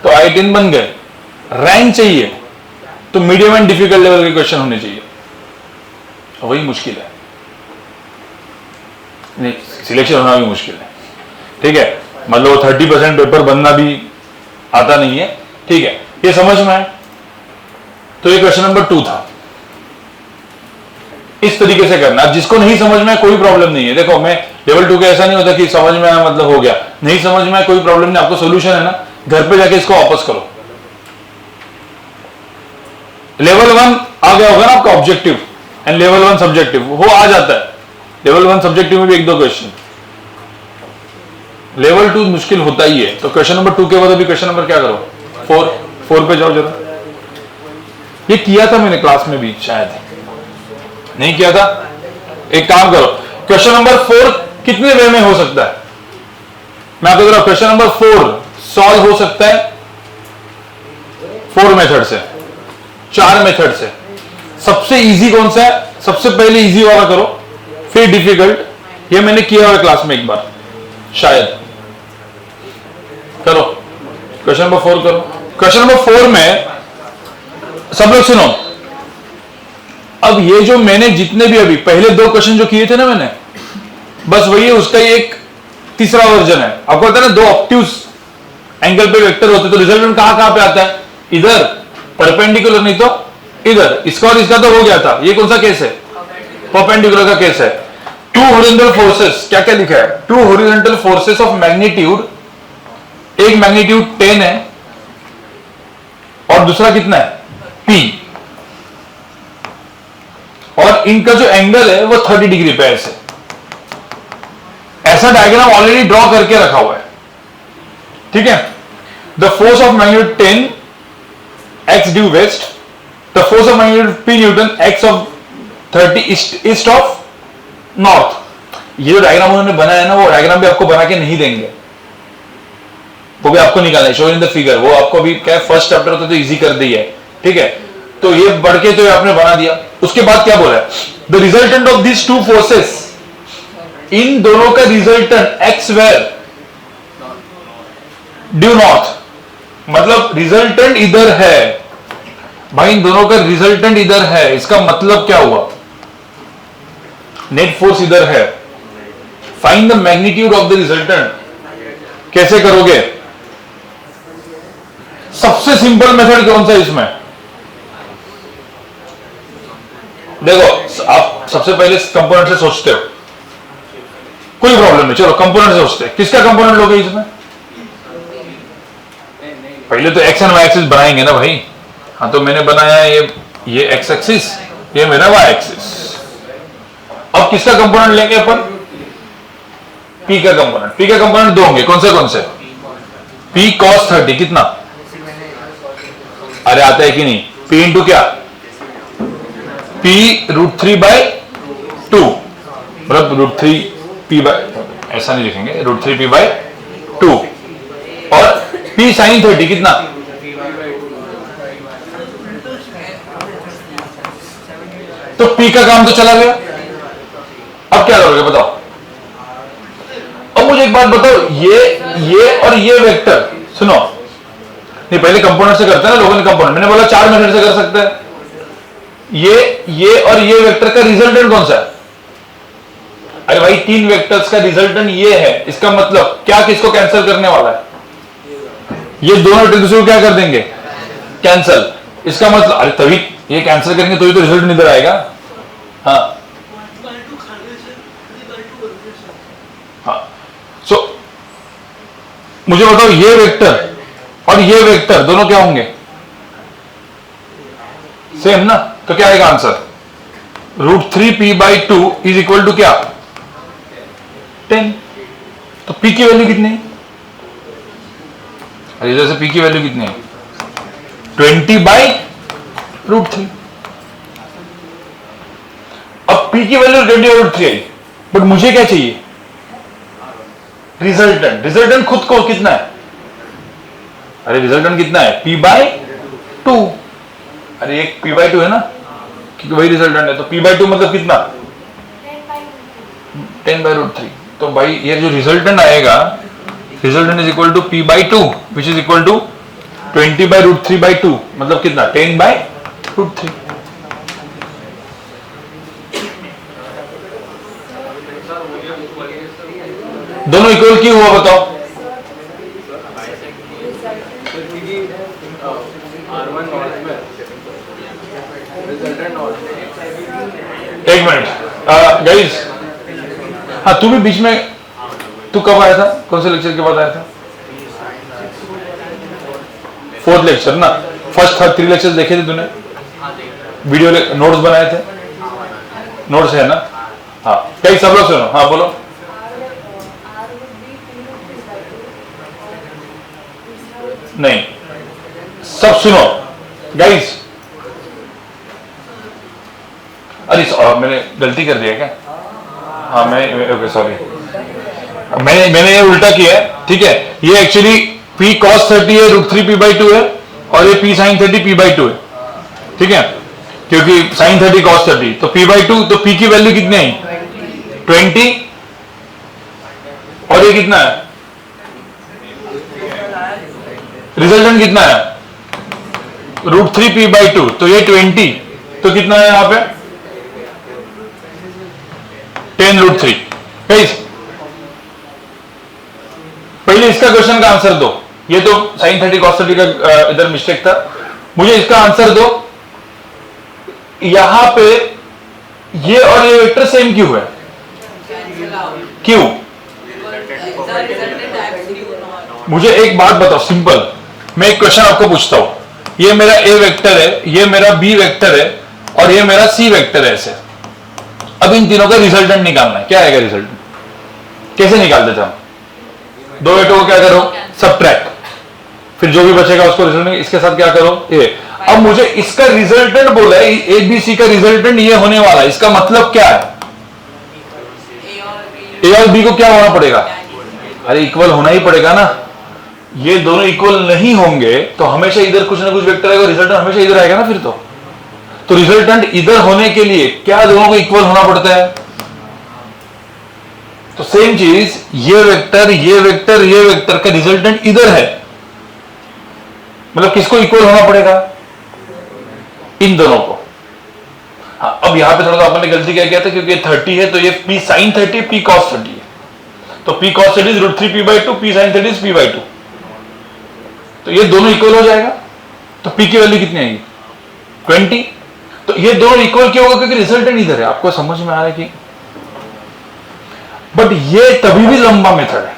तो I10 बन गए। रैंक चाहिए तो मीडियम एंड डिफिकल्ट लेवल के क्वेश्चन होने चाहिए, वही मुश्किल है, नहीं सिलेक्शन होना भी मुश्किल है, ठीक है, मतलब 30% पेपर बनना भी आता नहीं है, ठीक है, ये समझ में आए। तो ये क्वेश्चन नंबर 2 था, इस तरीके से करना। जिसको नहीं समझ में कोई प्रॉब्लम नहीं है, देखो मैं लेवल 2 का ऐसा नहीं होता कि समझ में आया मतलब हो गया, नहीं समझ में कोई प्रॉब्लम नहीं, आपको सोल्यूशन है ना, घर पे जाके इसको वापस करो। लेवल 1 आ गया होगा ना आपका ऑब्जेक्टिव एंड लेवल 1 सब्जेक्टिव, वो आ जाता है। लेवल 1 सब्जेक्टिव में भी 1-2 क्वेश्चन, लेवल 2 मुश्किल होता ही है। तो क्वेश्चन नंबर 2 के बाद अभी क्वेश्चन नंबर क्या करो, 4 पे जाओ जरा। ये किया था मैंने क्लास में भी, शायद नहीं किया था। एक काम करो, क्वेश्चन नंबर 4 कितने वे में हो सकता है, मैं आपको जरा क्वेश्चन नंबर 4 सॉल्व हो सकता है 4 मेथड से, 4 मेथड से। सबसे इजी कौन सा है, सबसे पहले इजी वाला करो, फिर डिफिकल्ट। ये मैंने किया हुआ क्लास में एक बार शायद, करो क्वेश्चन नंबर 4 करो। क्वेश्चन नंबर 4 में सब लोग सुनो, अब ये जो मैंने जितने भी अभी पहले 2 क्वेश्चन जो किए थे ना मैंने, बस वही है, उसका एक तीसरा वर्जन है। आपको पता है ना 2 ऑब्ट्यूज एंगल पे वेक्टर होते तो रिजल्टेंट कहां पे आता है, इधर परपेंडिकुलर, नहीं तो इधर। इसका और इसका तो हो गया था, ये कौन सा केस है, परपेंडिकुलर का केस है। 2 हॉरिजॉन्टल फोर्सेस, क्या क्या लिखा है, 2 हॉरिजॉन्टल फोर्सेस ऑफ मैग्नीट्यूड, एक मैग्नीट्यूड 10 है और दूसरा कितना है P, और इनका जो एंगल है वो 30 डिग्री पे ऐसे। ऐसा डायग्राम ऑलरेडी ड्रॉ करके रखा हुआ है, ठीक है। The force of magnitude 10 x due west, the force of magnitude P newton x of 30 east of north. ये जो डायग्राम उन्होंने बनाया है ना, वो डायग्राम भी आपको बना के नहीं देंगे, वो भी आपको निकालना है, शो इन द फिगर। वो आपको भी क्या फर्स्ट चैप्टर होता तो इजी कर दी है, ठीक है। तो ये बढ़ के तो आपने बना दिया। उसके बाद क्या बोला है, the resultant of this 2 forces, इन दोनों का resultant X where due north, मतलब रिजल्टेंट इधर है भाई, इन दोनों का रिजल्टेंट इधर है। इसका मतलब क्या हुआ, नेट फोर्स इधर है। Find the magnitude of the resultant, कैसे करोगे, सबसे सिंपल मेथड कौन सा इसमें, देखो आप सबसे पहले कंपोनेंट से सोचते हो, कोई प्रॉब्लम नहीं, चलो कंपोनेंट से सोचते हैं। किसका कंपोनेंट लोगे इसमें, पहले तो एक्स एंड वाई एक्सिस बनाएंगे ना भाई। हाँ तो मैंने बनाया ये एक्स एक्सिस, ये मेरा वाई एक्सिस। अब किसका कंपोनेंट लेंगे अपन, पी का कंपोनेंट। पी का कंपोनेंट 2 होंगे, कौन से, पी cos 30 कितना, अरे आता है कि नहीं, P इंटू क्या, P √3/2, मतलब √3P ऐसा नहीं लिखेंगे, √3P/2, और P sin 30 कितना, तो P का काम तो चला गया। अब क्या करोगे बताओ। अब मुझे एक बात बताओ, ये और ये वेक्टर, सुनो नहीं पहले कंपोनेंट से करते हैं ना लोगों ने कंपोनेंट, मैंने बोला 4 मेथड से कर सकते हैं। ये और ये वेक्टर का रिजल्टेंट कौन सा है, अरे भाई 3 वेक्टर्स का रिजल्टेंट ये है। इसका मतलब क्या, किसको कैंसिल करने वाला है, ये दोनों एक दूसरे को क्या कर देंगे, कैंसिल। इसका मतलब अरे तभी ये कैंसिल करेंगे तो ही तो रिजल्ट इधर आएगा। हाँ हाँ, सो मुझे बताओ ये वेक्टर और ये वेक्टर दोनों क्या होंगे, सेम ना। तो क्या आएगा answer, √3P/2 is equal to क्या, 10। तो P की वैल्यू कितनी है, अरे जैसे P की वैल्यू कितनी है, 20/√3। अब P की वैल्यू 20/√3 आई, बट मुझे क्या चाहिए, रिजल्टेंट। रिजल्टेंट खुद को कितना है, अरे रिजल्टेंट कितना है, P/2। अरे एक P/2 है ना, क्योंकि वही रिजल्टेंट है। तो P/2 मतलब कितना, 10/√3। तो भाई ये जो रिजल्टेंट आएगा, resultant is equal to P/2 which is equal to 20/√3/2, मतलब कितना, 10/√3। दोनों इक्वल क्यों हुआ बताओ, एक मिनट गाइस, हाँ तू भी बीच में, तू कब आया था, कौन से लेक्चर के बाद आया था, 4th लेक्चर ना, फर्स्ट 3 लेक्चर देखे थे तूने, वीडियो नोट्स बनाए थे, नोट्स है ना? हाँ, कई सब लोग सुनो, हाँ बोलो। नहीं, सब सुनो गाइस। अरे मैंने गलती कर दिया क्या? हाँ ओके सॉरी, मैंने ये उल्टा किया है, ठीक है। ये एक्चुअली p cos 30 है, √3p/2 है, और ये p sin 30 p/2 है, ठीक है, क्योंकि sin 30 cos 30 तो p/2, तो p की वैल्यू कितनी आई? 20, और ये कितना है? रिजल्टेंट कितना है? √3p/2, तो ये 20, तो कितना है यहां पे? 10√3। पहले इसका क्वेश्चन का आंसर दो। ये तो sin 30 cos 30 का इधर मिस्टेक था, मुझे इसका आंसर दो। यहां पे ये और ये वेक्टर सेम क्यों है? क्यों? मुझे एक बात बताओ सिंपल, मैं एक क्वेश्चन आपको पूछता हूं। ये मेरा ए वेक्टर है, ये मेरा बी वेक्टर है, और ये मेरा सी वेक्टर है ऐसे। अब इन तीनों का रिजल्टेंट निकालना है। क्या आएगा रिजल्टेंट? कैसे निकाल देते हम? दो वेक्टर को क्या करो? सबट्रैक्ट, फिर जो भी बचेगा उसको रिजल्टेंट, इसके साथ क्या करो? ए। अब मुझे इसका रिजल्टेंट बोला है, ए बी सी का रिजल्टेंट ये होने वाला है, इसका मतलब क्या है? ए और बी को क्या होना पड़ेगा? अरे इक्वल होना ही पड़ेगा ना। ये दोनों इक्वल नहीं होंगे तो हमेशा इधर कुछ ना कुछ वेक्टर आएगा, रिजल्टेंट हमेशा इधर आएगा ना फिर तो रिजल्टेंट इधर होने के लिए क्या दोनों को इक्वल होना पड़ता है? तो सेम चीज, ये वेक्टर ये वेक्टर ये वेक्टर का रिजल्टेंट इधर है, मतलब किसको इक्वल होना पड़ेगा? इन दोनों को। हाँ, अब यहां पे थोड़ा सा आपने गलती क्या किया था, क्योंकि ये 30 है तो ये p sin 30 p cos 30 है, तो p cos 30 √3p/2, p sin 30 p/2, तो ये दोनों इक्वल हो जाएगा। तो p की वैल्यू कितनी आएगी? 20। तो ये दोनों इक्वल क्यों होगा? क्योंकि रिजल्टेंट इधर है। आपको समझ में आ रहा है कि? बट ये तभी भी लंबा मेथड है।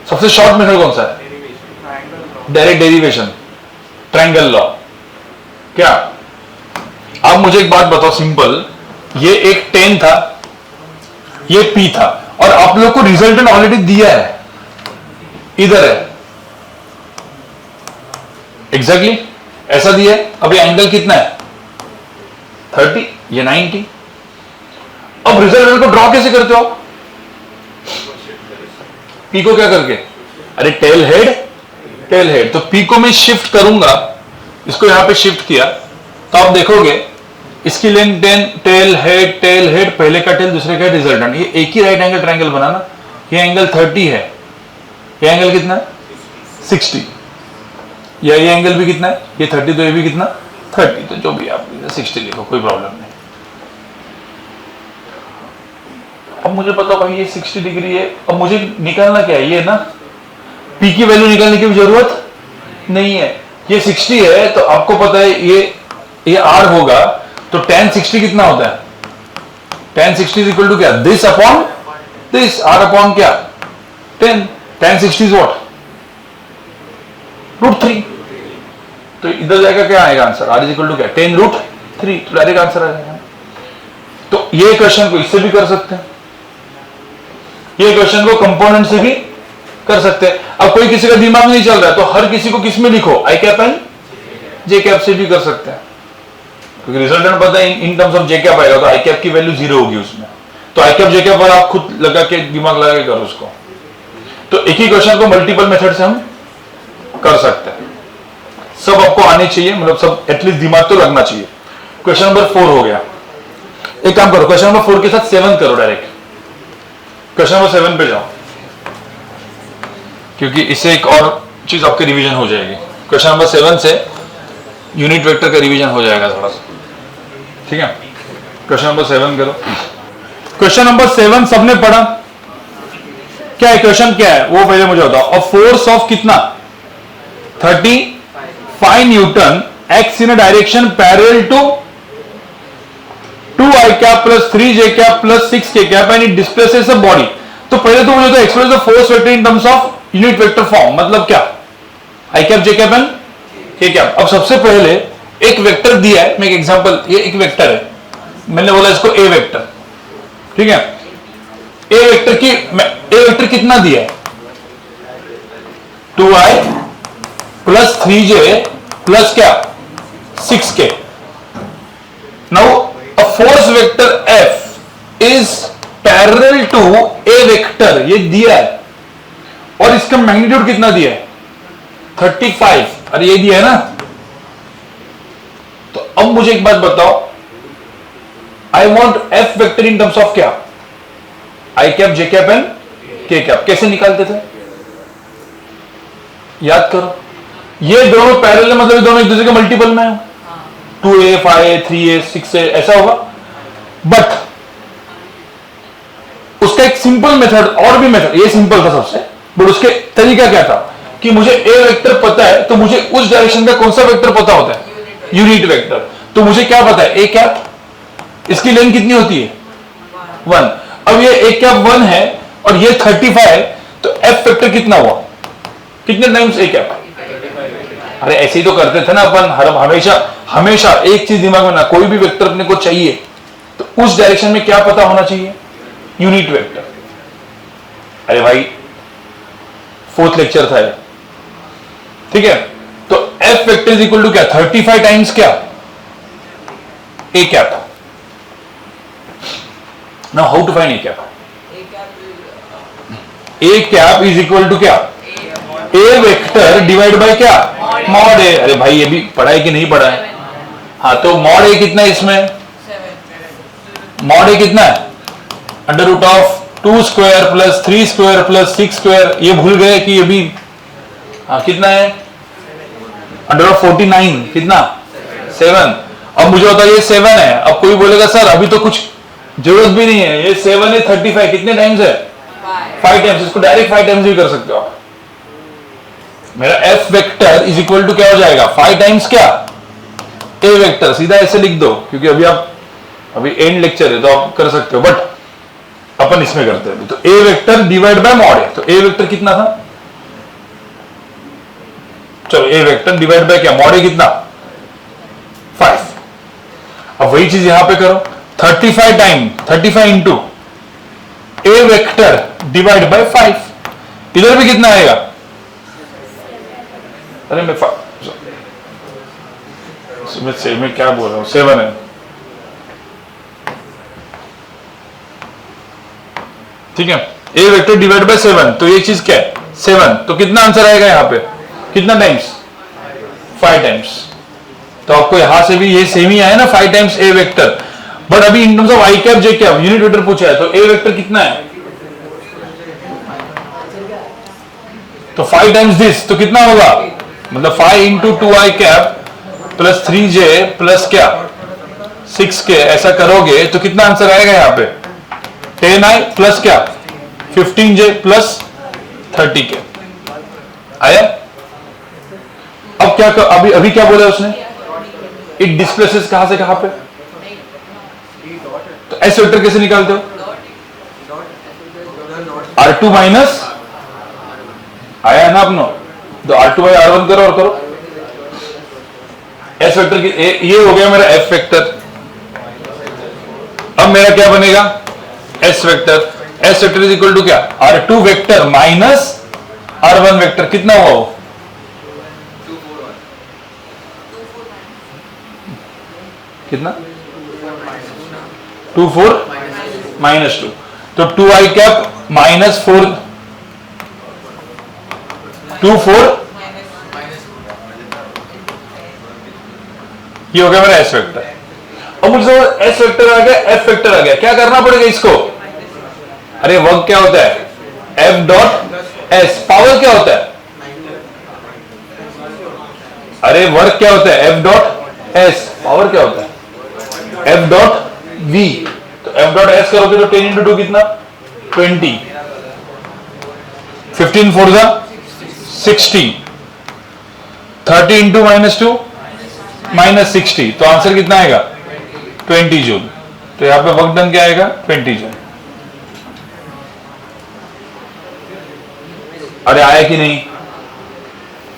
सबसे शॉर्ट मेथड कौन सा है? Direct derivation, triangle law. क्या आप मुझे एक बात बताओ सिंपल, ये एक 10 था, ये p था, और आप लोग को रिजल्टेंट ऑलरेडी दिया है, इधर है एग्जैक्टली ऐसा दिया है। अब ये एंगल कितना है? 30, ये 90। अब रिजल्टेंट को ड्रॉ कैसे करते हो? p को क्या करके? अरे टेल हेड, तो p को मैं शिफ्ट करूंगा, इसको यहां पे शिफ्ट किया तो आप देखोगे इसकी लेंथ 10, टेल हेड, पहले का टेल दूसरे का रिजल्टेंट, ये एक ही राइट एंगल ट्रायंगल बना ना। ये एंगल 30 है, ये एंगल कितना है? 60। या ये एंगल भी कितना है? ये 30, तो ये भी कितना? 30, तो जो भी आप 60 लिखो, कोई प्रॉब्लम नहीं। अब मुझे पता भाई ये 60 डिग्री है, अब मुझे निकालना क्या है? ये ना, p की वैल्यू निकालने की भी जरूरत नहीं है, ये 60 है तो आपको पता है ये r होगा, तो tan 60 कितना होता है? tan 60 इज इक्वल टू क्या? This upon this, r upon क्या? 10। tan 60 is what? √3। तो इधर जाएगा क्या आएगा आंसर? r इज इक्वल टू क्या? 10√3, तो डायरेक्ट आंसर आ जाएगा। तो ये क्वेश्चन को इससे भी कर सकते हैं, ये क्वेश्चन को कंपोनेंट से भी कर सकते हैं। अब कोई किसी का दिमाग नहीं चल रहा है तो हर किसी को किस में लिखो? I cap and J cap से भी कर सकते हैं, क्योंकि रिजल्टेंट पता है इन टर्म्स ऑफ जे कैप आएगा, तो आई कैप की वैल्यू 0 होगी उसमें। तो आई कैप जे कैप पर आप खुद लगा के दिमाग लगा के करो उसको। तो एक ही क्वेश्चन को मल्टीपल मेथड से हम कर सकते हैं। सब आपको आने चाहिए, मतलब सब एटलीस्ट दिमाग तो लगना चाहिए। क्वेश्चन नंबर 4 हो गया। एक काम करो, क्वेश्चन नंबर 4 के साथ 7 करो डायरेक्ट। क्वेश्चन नंबर 7 पे जाओ, क्योंकि इससे एक और चीज आपकी रिवीजन हो जाएगी। क्वेश्चन नंबर 7 से यूनिट वेक्टर का रिवीजन हो जाएगा थोड़ा सा, ठीक है। क्वेश्चन नंबर 7 करो। क्वेश्चन नंबर 7 सबने पढ़ा? क्या है क्वेश्चन? क्या है वो पहले मुझे बताओ। अ फोर्स ऑफ कितना? 35 newton X in a direction parallel to 2i cap plus 3j cap plus 6k cap and it displaces a body। तो पहले तो मुझे तो express the force vector in terms of unit vector form, मतलब क्या? i cap j cap and k cap। अब सबसे पहले एक वेक्टर दिया है, मैं एक एग्जांपल, ये एक वेक्टर है, मैंने बोला इसको ए वेक्टर, ठीक है। ए वेक्टर कितना दिया है? 2i प्लस 3j प्लस क्या 6k। Now a force vector f is parallel to A vector, ये दिया है, और इसका मैग्नीट्यूड कितना दिया है? 35। अरे ये दिया है ना। तो अब मुझे एक बात बताओ, I want F vector in terms of क्या? I cap, J cap and K cap. कैसे निकालते थे? याद करो, ये दोनों पैरेलल मतलब ये दोनों एक दूसरे के मल्टीपल में है, 2a 5a 3a 6a ऐसा होगा। बट उसका एक सिंपल मेथड, और भी मेथड, ये सिंपल था सबसे, बट उसके तरीका क्या था कि मुझे ए वेक्टर पता है तो मुझे उस डायरेक्शन का कौन सा वेक्टर पता होता है? Unit vector. तो मुझे क्या पता है? ए कैप, इसकी लेंथ कितनी होती है? 1। अब ये ए कैप 1 है और ये 35 है, तो एफ वेक्टर कितना हुआ? कितने टाइम्स ए कैप? अरे ऐसे ही तो करते थे ना अपन, हमेशा एक चीज दिमाग में ना, कोई भी वेक्टर अपने को चाहिए तो उस डायरेक्शन में क्या पता होना चाहिए? Unit vector. अरे भाई 4th लेक्चर था ये, ठीक है। तो F vector is equal to क्या? 35 टाइम्स क्या? A cap. Now how to find A cap? A cap is equal to क्या? ए वेक्टर डिवाइड बाय क्या? Mod A. अरे भाई ये भी पढ़ा है कि नहीं पढ़ा है? हाँ, तो मॉड ए कितना है इसमें? मॉड ए कितना है? Under root of 2 square plus 3 square plus 6 square. ये भूल गए कि ये भी, हाँ कितना है? अंडर ऑफ 49 कितना? 7। अब मुझे होता है ये 7 है। अब कोई बोलेगा सर अभी तो कुछ जरूरत भी नहीं है, ये 7 है 35 कितने टाइम्स है? 5 टाइम्स। इसको डायरेक्ट 5 टाइम्स भी कर सकते हो। मेरा F vector is equal to क्या हो जाएगा? 5 टाइम्स क्या? A vector. सीधा ऐसे लिख दो, क्योंकि अभी एंड लेक्चर है तो आप कर सकते हो, बट अपन इसमें करते हैं। तो ए वेक्टर डिवाइड बाय मॉड ए। तो ए वेक्टर कितना था? चलो ए वेक्टर डिवाइड बाय क्या? मॉड ए कितना? 5। अब वही चीज यहां पे करो, 35 टाइम 35 इंटू ए वेक्टर डिवाइड बाय 5। इधर भी कितना आएगा? अरे मैं क्या बोल रहा हूं, 7 है, ठीक है। ए वेक्टर डिवाइड बाय 7, तो ये चीज क्या है? 7। तो कितना आंसर आएगा यहाँ पे? कितना टाइम्स? 5 टाइम्स। तो आपको यहां से भी ये सेम ही आया ना, 5 टाइम्स ए वेक्टर। बट अभी इन terms of I cap J cap unit vector पूछा है, तो ए वेक्टर कितना है? तो 5 टाइम्स दिस, तो कितना होगा? मतलब 5 into 2i cap plus 3j plus क्या 6k, ऐसा करोगे तो कितना आंसर आएगा यहाँ पे? 10i प्लस क्या 15j प्लस 30k आया। अब क्या अभी क्या बोला उसने? इट डिस्प्लेसेस कहां से कहां पे? तो एस वेक्टर कैसे निकालते हो? R2 माइनस आया ना अपनो, तो R2 बाई R1 करो और करो। एस वेक्टर की ये हो गया मेरा एफ वेक्टर। अब मेरा क्या बनेगा? S vector. S vector is equal to क्या? R2 vector minus R1 vector. कितना हुआ वो? कितना? 2 4 माइनस 2, तो 2i कैप माइनस 4 2 4, ये हो गया मेरा एस वेक्टर। अब मुझे एस वेक्टर आ गया, एफ वेक्टर आ गया, क्या करना पड़ेगा इसको? अरे वर्क क्या होता है? F dot S. पावर क्या होता है? अरे वर्क क्या होता है? F dot S. पावर क्या होता है? F dot V. तो एफ डॉट एस करोगे तो 10 इंटू 2 कितना? 20। 15 4 जा 60। 30 इंटू माइनस 2 माइनस 60। तो आंसर कितना आएगा? 20 जूल। तो यहां पे वर्क डन क्या आएगा? 20 जूल। अरे आया कि नहीं?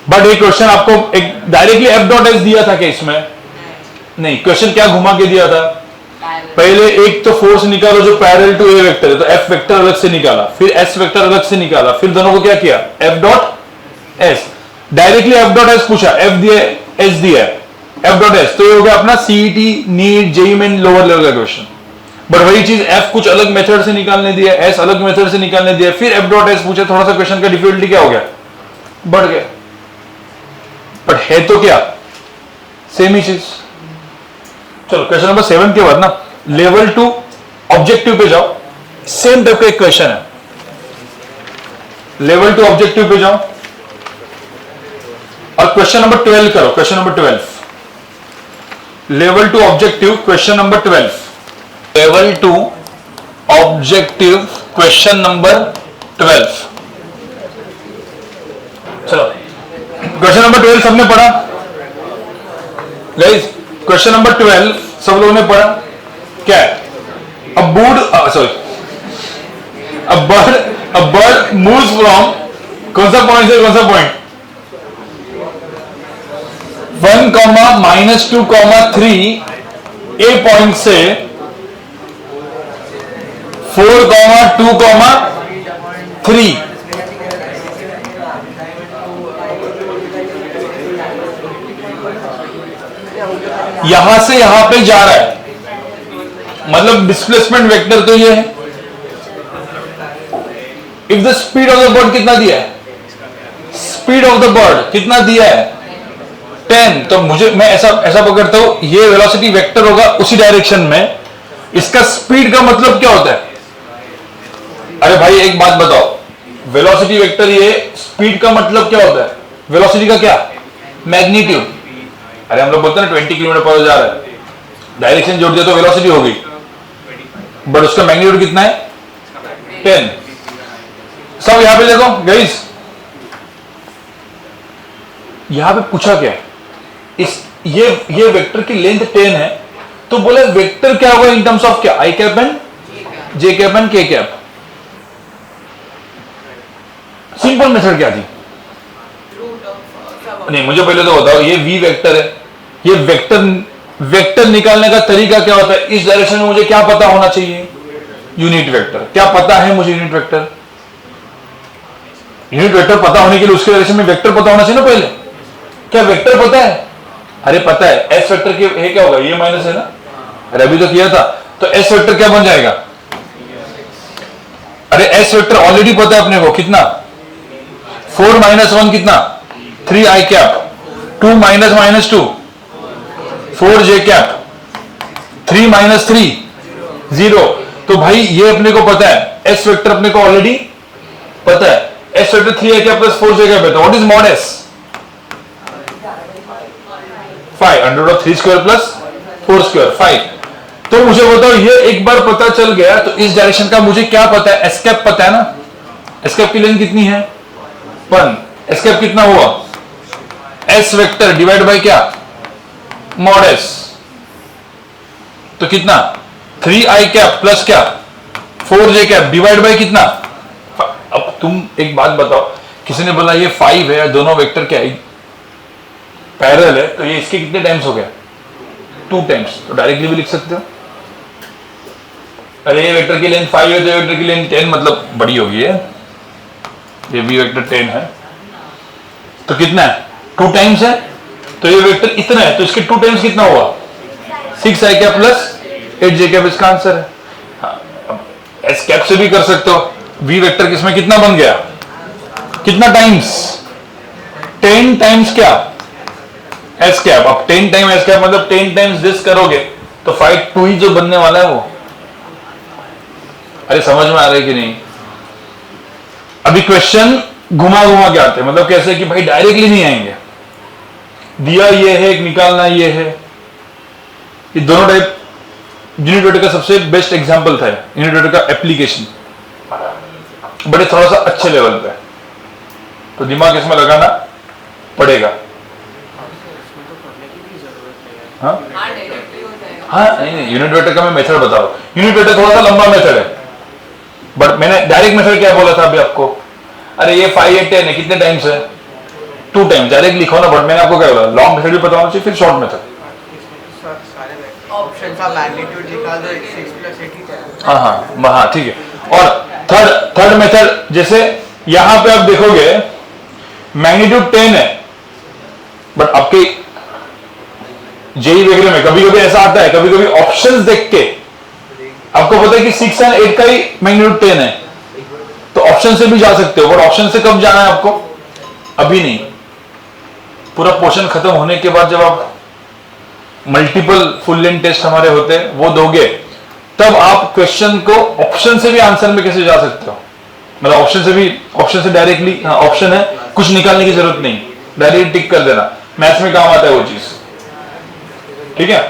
बट एक क्वेश्चन आपको एक डायरेक्टली एफ डॉट एस दिया था क्या इसमें? नहीं, क्वेश्चन क्या घुमा के दिया था, पहले एक तो फोर्स निकालो जो पैरेलल टू ए वेक्टर है, तो एफ वेक्टर अलग से निकाला, फिर एस वेक्टर अलग से निकाला, फिर दोनों को क्या किया, F dot S, directly F dot S पूछा, एफ दिया एस दिया, एफ डॉट एस, तो ये हो गया अपना CET NEET JEE Main lower level का क्वेश्चन। बट वही चीज एफ कुछ अलग मेथड से निकालने दिया, एस अलग मेथड से निकालने दिया, फिर एफ डॉट एस पूछा, थोड़ा सा क्वेश्चन का डिफिकल्टी क्या हो गया, बढ़ गया। बट है तो क्या सेम ही चीज। चलो क्वेश्चन नंबर 7 के बाद ना लेवल 2 ऑब्जेक्टिव पे जाओ, सेम टाइप का एक क्वेश्चन है, लेवल 2 ऑब्जेक्टिव पे जाओ और क्वेश्चन नंबर 12 करो, question number 12, level 2 objective question number 12, level 2 objective question number 12। चलो क्वेश्चन नंबर 12 सबने पढ़ा गाइस, क्वेश्चन नंबर 12 सब लोगों ने पढ़ा, क्या है, a bird moves from कौन सा पॉइंट से कौन सा पॉइंट, 1, -2, 3 ए पॉइंट से 4, 2, 3 यहां से यहां पे जा रहा है, मतलब डिस्प्लेसमेंट वेक्टर तो ये है। If the speed of the bird कितना दिया है, स्पीड ऑफ द बर्ड कितना दिया है 10, तो मुझे मैं ऐसा पकड़ता हूं, ये वेलोसिटी वेक्टर होगा उसी डायरेक्शन में, इसका स्पीड का मतलब क्या होता है, अरे भाई एक बात बताओ, वेलोसिटी वेक्टर ये, स्पीड का मतलब क्या होता है, वेलोसिटी का क्या, मैग्नीट्यूड। अरे हम लोग बोलते हैं 20 किलोमीटर पर जा रहा है, डायरेक्शन जोड़ दिया तो वेलोसिटी होगी, बट उसका मैग्नीट्यूड कितना है 10। सब यहां पे देखो गाइस, यहां पे पूछा क्या है, इस ये वेक्टर की लेंथ 10 है, तो बोले वेक्टर क्या होगा इन टर्म्स ऑफ क्या, I cap and J cap and K cap. Simple method क्या थी, नहीं मुझे पहले तो बताओ, ये वी वेक्टर है, ये वेक्टर निकालने का तरीका क्या होता है, इस डायरेक्शन में मुझे क्या पता होना चाहिए, यूनिट वेक्टर। क्या पता है मुझे यूनिट वेक्टर, यूनिट वेक्टर पता होने के लिए उसके डायरेक्शन में वेक्टर पता होना चाहिए ना पहले। क्या वेक्टर पता है, अरे पता है, एस वेक्टर के है क्या होगा, ये माइनस है ना, अरे अभी तो किया था, तो एस वेक्टर क्या बन जाएगा, अरे एस वेक्टर ऑलरेडी पता है अपने को, कितना 4 - 1 कितना 3 आई कैप, 2 - -2 4 जे कैप, 3 - 3 0। तो भाई ये अपने को पता है, एस वेक्टर अपने को ऑलरेडी पता है, S vector 3 I cap + 4 J cap है, तो व्हाट इज मॉड एस, 5 √3² + 4² 5। तो मुझे बताओ, ये एक बार पता चल गया, तो इस डायरेक्शन का मुझे क्या पता है, एस कैप पता है ना, एस कैप की लेंथ कितनी है 1, एस कैप कितना हुआ, एस वेक्टर डिवाइड बाय क्या, मॉड एस, तो कितना 3 आई कैप प्लस क्या 4 जे कैप डिवाइड बाय कितना। अब तुम एक बात बताओ, किसी ने बोला ये 5 है, दोनों वेक्टर क्या है, पैरेलल है, तो ये इसके कितने टाइम्स हो गया 2 टाइम्स, तो डायरेक्टली भी लिख सकते हो, अरे ये वेक्टर की लेंथ 5 है तो ये वेक्टर की लेंथ 10 मतलब बड़ी होगी है, ये भी वेक्टर 10 है, तो कितना है 2 टाइम्स है, तो ये वेक्टर इतना है, तो इसके 2 टाइम्स कितना हुआ 6 आई कैप + 8 जे कैप, इसका आंसर है। हाँ, एस कैप से भी कर सकते हो, वी वेक्टर किसमें कितना बन गया, कितना टाइम्स 10 टाइम्स क्या एस कैप, अब 10 टाइम एस कैप मतलब 10 टाइम्स दिस करोगे तो 5 2 ही जो बनने वाला है वो। अरे समझ में आ रहा है कि नहीं। अभी क्वेश्चन घुमा घुमा के आते हैं, मतलब कैसे कि भाई डायरेक्टली नहीं आएंगे, दिया ये है, एक निकालना ये है, ये दोनों टाइप यूनिट वेक्टर का सबसे बेस्ट एग्जांपल था यूनिट वेक्टर का एप्लीकेशन, बड़े थोड़ा सा अच्छे लेवल पे, तो दिमाग इसमें लगाना पड़ेगा। हाँ नहीं यूनिट वेक्टर का मैं मेथड बता रहा हूं, यूनिट वेक्टर थोड़ा सा लंबा मेथड है, बट मैंने डायरेक्ट मेथड क्या बोला था अभी आपको, अरे ये 5 8 10 है, कितने टाइम्स है 2 टाइम्स, डायरेक्ट लिखो ना, बट मैंने आपको क्या बोला लॉन्ग मेथड भी पता होना चाहिए, फिर शॉर्ट मेथड। ऑप्शन का मैग्नीट्यूड निकाल दो 6 + 8 ही था। हाँ ठीक है। और थर्ड मेथड, जैसे यहां पे आप देखोगे मैग्नीट्यूड 10 है, बट आपके जेई वगैरह में कभी कभी ऐसा आता है, कभी कभी ऑप्शंस देख के आपको पता है कि 6 और 8 का ही मैग्नीट्यूड 10 है, तो ऑप्शन से भी जा सकते हो। बट ऑप्शन से कब जाना है आपको? अभी नहीं, पूरा पोर्शन खत्म होने के बाद जब आप मल्टीपल फुल लेंथ टेस्ट हमारे होते हैं वो दोगे, तब आप क्वेश्चन को ऑप्शन से भी आंसर में कैसे जा सकते हो। मतलब ऑप्शन से डायरेक्टली ऑप्शन है, कुछ निकालने की जरूरत नहीं, डायरेक्ट टिक कर देना, मैथ्स में काम आता है वो चीज, ठीक है।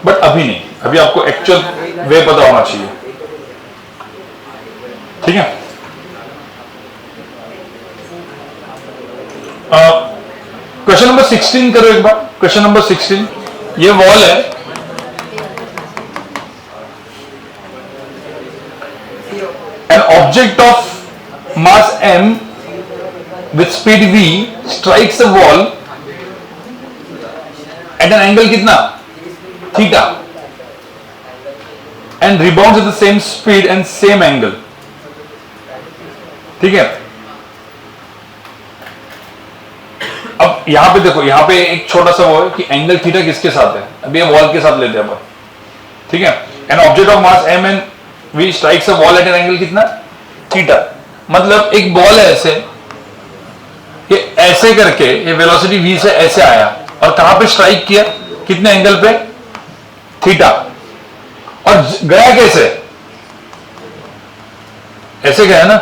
बट अभी नहीं, अभी आपको एक्चुअल वे पता होना चाहिए, ठीक है। क्वेश्चन नंबर 16 करो एक बार। क्वेश्चन नंबर 16, ये वॉल है, an object of mass m with speed v strikes a wall at an angle कितना? Theta, and rebounds at the same speed and same angle, ठीक है। अब यहां पे देखो, यहां पे एक छोटा सा वो है कि एंगल थीटा किसके साथ है, अभी ये वॉल के साथ लेते हैं अपन, ठीक है। An object of mass m and v strikes a wall at an angle कितना? थीटा। मतलब एक बॉल है ऐसे, ये ऐसे करके ये वेलोसिटी v से ऐसे आया और कहां पे स्ट्राइक किया, कितने एंगल पे? थीटा। और गया कैसे? ऐसे गया ना,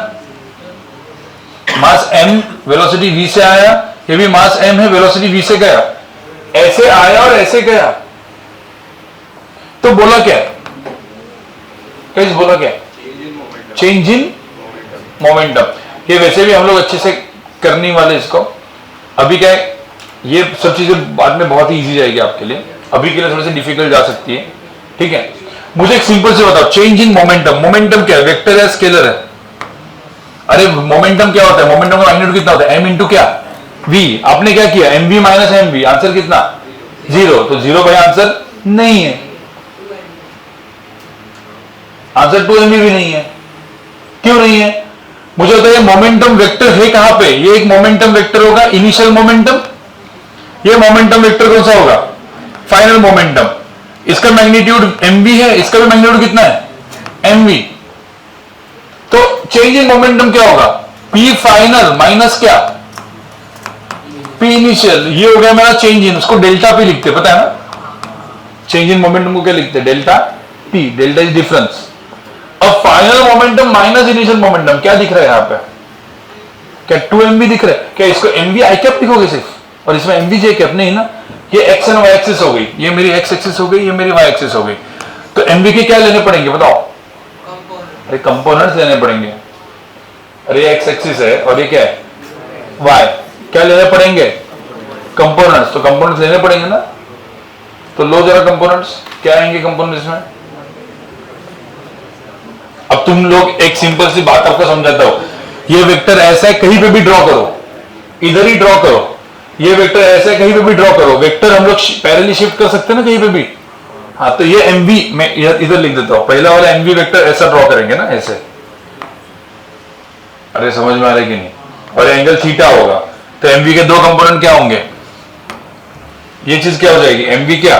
मास m वेलोसिटी v से आया, ये भी मास m है, वेलोसिटी v से गया, ऐसे आया और ऐसे गया, तो बोला क्या? कैसे बोला क्या? Change in momentum. ये वैसे भी हम लोग अच्छे से करने वाले इसको, अभी क्या है, ये सब चीजें बाद में बहुत ही इजी जाएगी आपके लिए, अभी के लिए थोड़ी सी डिफिकल्ट जा सकती है, ठीक है। मुझे एक सिंपल से बताओ, चेंज इन मोमेंटम। मोमेंटम क्या है? वेक्टर है, स्केलर है? अरे मोमेंटम क्या होता है? मोमेंटम का मैग्नीट्यूड कितना होता है? m इंटू क्या? v। आपने क्या किया? mv माइनस mv, आंसर कितना? 0। तो 0 भाई आंसर नहीं है, आंसर 2mv भी नहीं है। क्यों नहीं है? मुझे बताइए मोमेंटम वेक्टर है कहां पे? ये एक मोमेंटम वेक्टर होगा, इनिशियल मोमेंटम। ये मोमेंटम वेक्टर कौन सा होगा? Final momentum. इसका मैग्नीट्यूड mv है, इसका भी मैग्नीट्यूड कितना है? mv। तो चेंज इन मोमेंटम क्या होगा? p फाइनल माइनस क्या? p initial. ये हो गया मेरा चेंज इन, उसको डेल्टा p लिखते, पता है ना? चेंज इन मोमेंटम को क्या लिखते हैं? Delta p। Delta is difference. अब final momentum minus initial momentum, क्या दिख रहा है यहाँ पे? क्या 2mv दिख रहा है? क्या इसको mv आई कैप लिखोगे सिर्फ, और इसमें mv j कैप? नहीं ना, ये x एंड y एक्सिस हो गई, ये मेरी x एक्सिस हो गई, ये मेरी y एक्सिस हो गई। तो mv के क्या लेने पड़ेंगे बताओ? अरे कंपोनेंट्स लेने पड़ेंगे। अरे x एक्सिस है और ये क्या है? y। क्या लेने पड़ेंगे? कंपोनेंट्स। तो कंपोनेंट्स लेने पड़ेंगे ना, तो लो जरा कंपोनेंट्स, क्या आएंगे कंपोनेंट्स में? अब तुम लोग एक सिंपल सी बात आपको समझाता हूं, ये वेक्टर ऐसा है, कहीं पे भी ड्रॉ करो, इधर ही ड्रॉ करो। ये वेक्टर ऐसा है, कहीं पे भी ड्रॉ करो। वेक्टर हम लोग पैरेलली शिफ्ट कर सकते हैं ना कहीं पे भी। हाँ, तो ये mv मैं इधर लिख देता हूं, पहला वाला mv वेक्टर ऐसा ड्रॉ करेंगे ना, ऐसे। अरे समझ में आ रहा है कि नहीं? और एंगल थीटा होगा, तो mv के दो कंपोनेंट क्या होंगे? ये चीज क्या हो जाएगी? mv क्या?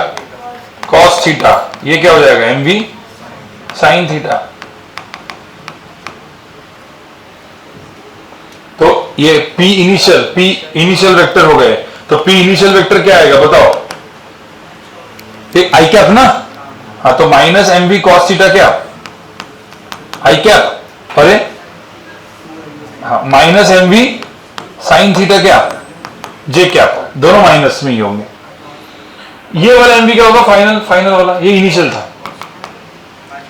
cos theta. ये क्या हो जाएगा? mv sin theta. तो ये p इनिशियल वेक्टर हो गए। तो p इनिशियल वेक्टर क्या आएगा बताओ? ये आई कैप ना। हाँ, तो माइनस mv cos थीटा क्या? I cap. अरे हाँ, माइनस mv sin थीटा क्या? जे कैप। दोनों माइनस में ही होंगे। ये वाला mv क्या होगा? फाइनल वाला। ये इनिशियल था,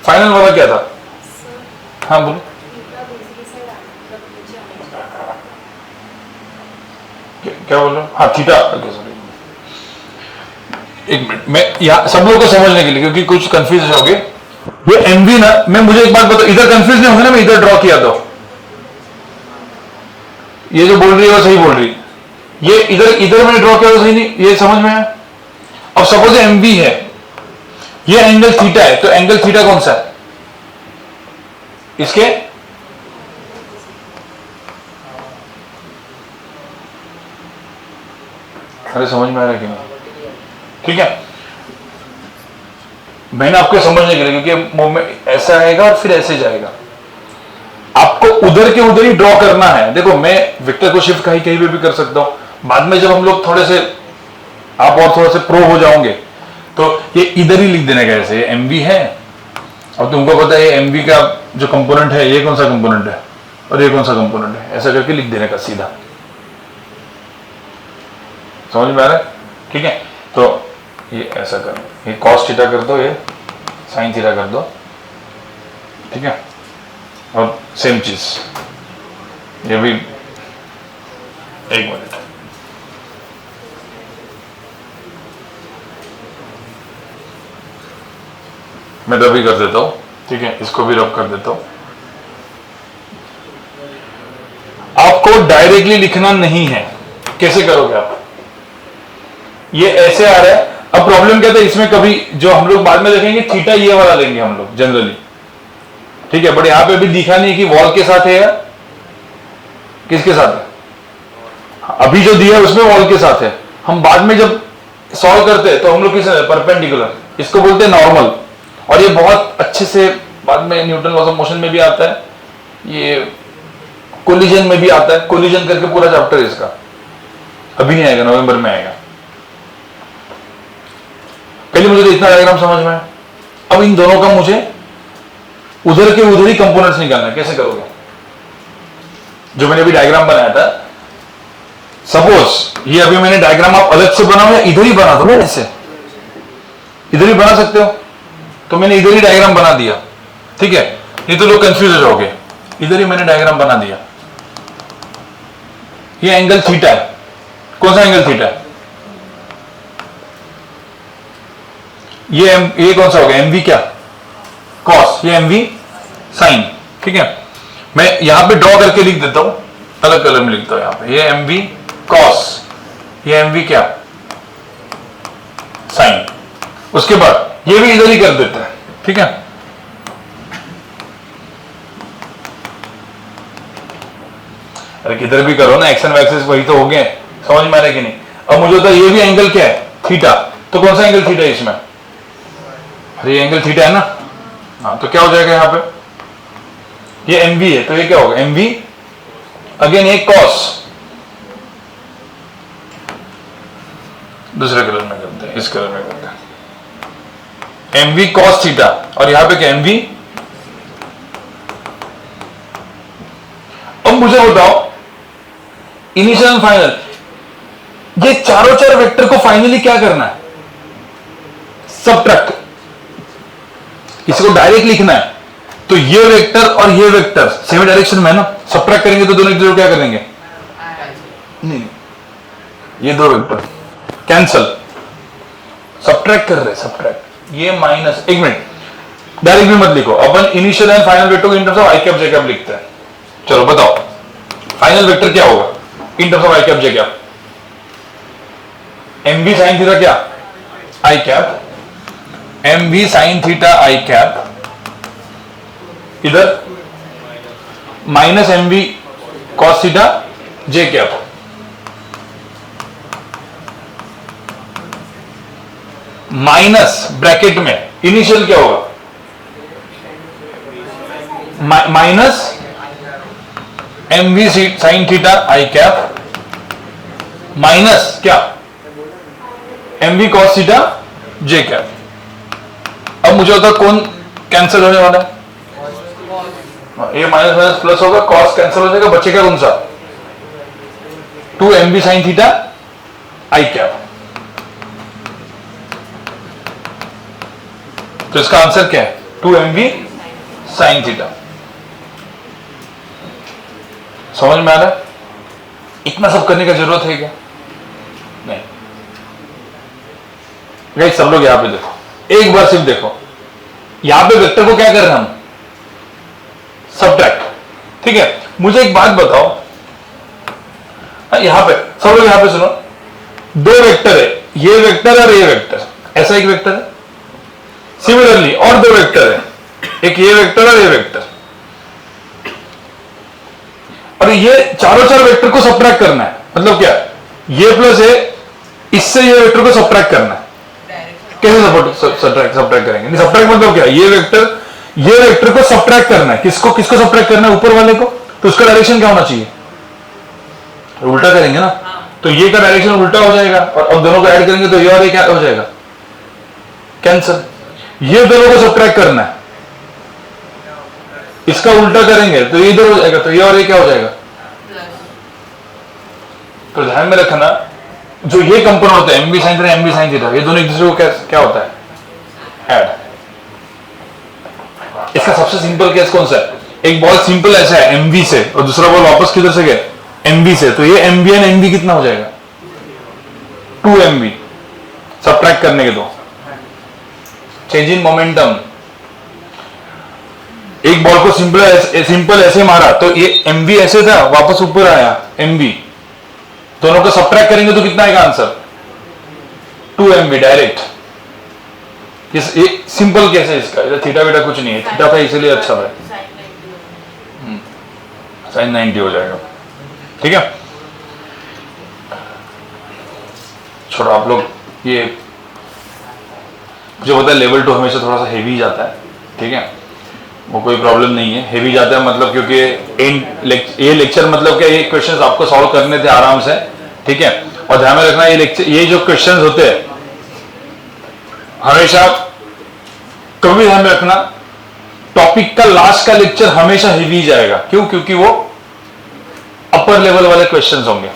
फाइनल वाला क्या था? हाँ बोलो। क्या बोल रहे हो? हाँ थीटा। सॉरी, एक मिनट, मैं यहाँ सब लोगों को समझने के लिए, क्योंकि कुछ कंफ्यूज हो गए। ये mv ना, मैं मुझे एक बात बताओ, इधर कंफ्यूज नहीं होगा ना? मैं इधर ड्रॉ किया तो ये जो बोल रही है वो सही बोल रही है। ये इधर मैंने ड्रॉ किया तो सही नहीं, ये समझ में आया? अब सपोज mv है, ये एंगल थीटा है, तो एंगल थीटा कौन सा है इसके? अरे समझ में आ रहा है कि नहीं? ठीक है, मैंने आपको समझने के लिए, क्योंकि मूवमेंट ऐसा आएगा और फिर ऐसे जाएगा, आपको उधर के उधर ही ड्रॉ करना है। देखो मैं वेक्टर को शिफ्ट कहीं कहीं पे भी कर सकता हूं, बाद में जब हम लोग थोड़े से आप और थोड़ा से प्रो हो जाओगे तो ये इधर ही लिख देने का, ऐसे एम वी है। अब तुमको पता है एम वी का जो कंपोनेंट है, ये कौन सा कंपोनेंट है और ये कौन सा कंपोनेंट है, ऐसा करके लिख देने का सीधा। समझ में आ रहा है? ठीक है, तो ये ऐसा करो, ये कॉस थीटा कर दो, ये साइन थीटा कर दो, ठीक है। और सेम चीज ये भी, एक मिनट, मैं तो भी कर देता हूं, ठीक है, इसको भी रब कर देता हूं। आपको डायरेक्टली लिखना नहीं है, कैसे करोगे आप? ये ऐसे आ रहा है। अब प्रॉब्लम क्या था इसमें, कभी जो हम लोग बाद में देखेंगे थीटा ये वाला लेंगे हम लोग जनरली, ठीक है, बट यहां पे भी दिखा नहीं कि वॉल के साथ है या किसके साथ है। अभी जो दिया है उसमें वॉल के साथ है। हम बाद में जब सॉल्व करते हैं तो हम लोग किस परपेंडिकुलर, इसको बोलते हैं नॉर्मल। और ये बहुत अच्छे से बाद में न्यूटन लॉस ऑफ मोशन में भी आता है, ये कोलिजन में भी आता है। कोलिजन करके पूरा चैप्टर है इसका, अभी नहीं आएगा, नवंबर में आएगा। पहले मुझे तो इतना डायग्राम समझ में आया। अब इन दोनों का मुझे उधर के उधर ही कंपोनेंट्स निकालना है, कैसे करोगे? जो मैंने अभी डायग्राम बनाया था, सपोज ये अभी मैंने डायग्राम आप अलग से बनाओ या इधर ही बना दो ना, ऐसे इधर ही बना सकते हो, तो मैंने इधर ही डायग्राम बना दिया, ठीक है। ये तो लोग कंफ्यूज हो जाओगे, इधर ही मैंने डायग्राम बना दिया। ये एंगल थीटा है, कौन सा एंगल थीटा है? ये कौन सा होगा? एम वी क्या? कॉस। ये एम वी साइन, ठीक है। मैं यहां पे ड्रॉ करके लिख देता हूं, अलग कलर में लिखता हूं यहां पे। ये एम वी कॉस, ये एम वी क्या? साइन। उसके बाद ये भी इधर ही कर देते हैं, ठीक है। अरे किधर भी करो ना, एक्शन वैक्सिस वही तो हो गए, समझ में आ रहा है कि नहीं? अब मुझे होता है ये भी एंगल क्या है? थीटा। तो कौन सा एंगल थीटा है इसमें? अरे ये एंगल थीटा है ना, हाँ, तो क्या हो जाएगा यहाँ पे? ये एम वी है, तो ये क्या होगा? एम वी अगेन एक कॉस, दूसरे कलर में करते हैं, इस कलर में करते हैं, एम वी कॉस थीटा। और यहां पे क्या? M V. अब मुझे बताओ इनिशियल एंड फाइनल, ये चारों चार वेक्टर को फाइनली क्या करना है? सबट्रैक्ट। इसको डायरेक्ट लिखना है, तो ये वेक्टर और ये वेक्टर सेम डायरेक्शन में है ना, सबट्रैक्ट करेंगे तो दोनों क्या करेंगे? नहीं, ये दो वेक्टर कैंसल, सबट्रैक्ट कर रहे, सबट्रैक्ट। ये माइनस, एक मिनट, डायरेक्ट भी मत लिखो, अपन इनिशियल एंड फाइनल वेक्टर को in terms of I cap J cap लिखते हैं। चलो बताओ फाइनल वेक्टर क्या होगा in terms of I cap J cap? M V sine theta क्या? I cap. M V sine theta I cap, इधर minus M V cos theta J cap. Minus bracket में initial क्या होगा? Minus M V sine theta I cap minus क्या? M V cos theta J cap. अब मुझे होता कौन cancel होने वाला है? ये माइनस माइनस प्लस होगा, कॉस कैंसिल हो जाएगा, बचेगा कौन सा? 2 M V sine theta I cap. तो इसका आंसर क्या है? 2 एम वी साइन थीटा। समझ में आ रहा है? इतना सब करने का जरूरत है क्या? नहीं। गाइस सब लोग यहां पे देखो, एक बार सिर्फ देखो, यहां पे वेक्टर को क्या कर रहे हैं हम? सबट्रैक्ट, ठीक है। मुझे एक बात बताओ, यहां पे सब लोग यहां पे सुनो, दो वेक्टर है, ये वेक्टर और ये वेक्टर, ऐसा एक वेक्टर है, सिमिलरली और दो वेक्टर है, एक ये वेक्टर और ये वेक्टर, और ये चारों चार वेक्टर को सब्ट्रैक्ट करना है। मतलब क्या, ये प्लस है, इससे ये वेक्टर को सब्ट्रैक्ट करना है। कैसे सब्ट्रैक्ट करेंगे? नहीं, सब्ट्रैक्ट मतलब क्या, ये वेक्टर को सब्ट्रैक्ट करना है। किसको सब्ट्रैक्ट करना है? ऊपर वाले को। तो उसका डायरेक्शन क्या होना चाहिए? उल्टा करेंगे ना, तो ये का डायरेक्शन उल्टा हो जाएगा, और अब दोनों को ऐड करेंगे तो ये और ये क्या हो जाएगा? कैंसल। ये दोनों को सब्ट्रैक्ट करना है, इसका उल्टा करेंगे तो ये इधर हो जाएगा, तो ये और ये क्या हो जाएगा? तो ध्यान में रखना, जो ये कंपोनेंट होता है MB sine theta MB sine theta, ये दोनों एक दूसरे को क्या होता है? ऐड। इसका सबसे सिंपल केस कौन सा है? एक बॉल सिंपल ऐसा है एमबी से, और दूसरा बॉल वापस किधर से गया? एमबी से। तो ये एमबी एंड एमबी कितना हो जाएगा? 2 MB सब्ट्रैक्ट करने के दो। चेंज इन मोमेंटम, एक बॉल को सिंपल ऐसे मारा तो ये एमबी ऐसे था, वापस ऊपर आया एमबी, दोनों को सब्ट्रैक्ट करेंगे तो कितना आएगा आंसर? 2 MB direct. ये सिंपल केस है इसका, इधर थीटा बीटा कुछ नहीं है, थीटा था इसलिए अच्छा था, साइन 90 हो जाएगा। ठीक है, छोड़ो आप लोग, ये मुझे पता है लेवल 2 हमेशा थोड़ा सा हेवी जाता है, ठीक है, वो कोई प्रॉब्लम नहीं है। हेवी जाता है मतलब क्योंकि ये लेक्चर मतलब क्या, ये क्वेश्चंस आपको सॉल्व करने थे आराम से, ठीक है। और ध्यान में रखना, ये जो क्वेश्चंस होते हैं हमेशा, कभी ध्यान में रखना, टॉपिक का लास्ट का लेक्चर हमेशा हेवी जाएगा। क्यों? क्योंकि वो अपर लेवल वाले क्वेश्चंस होंगे,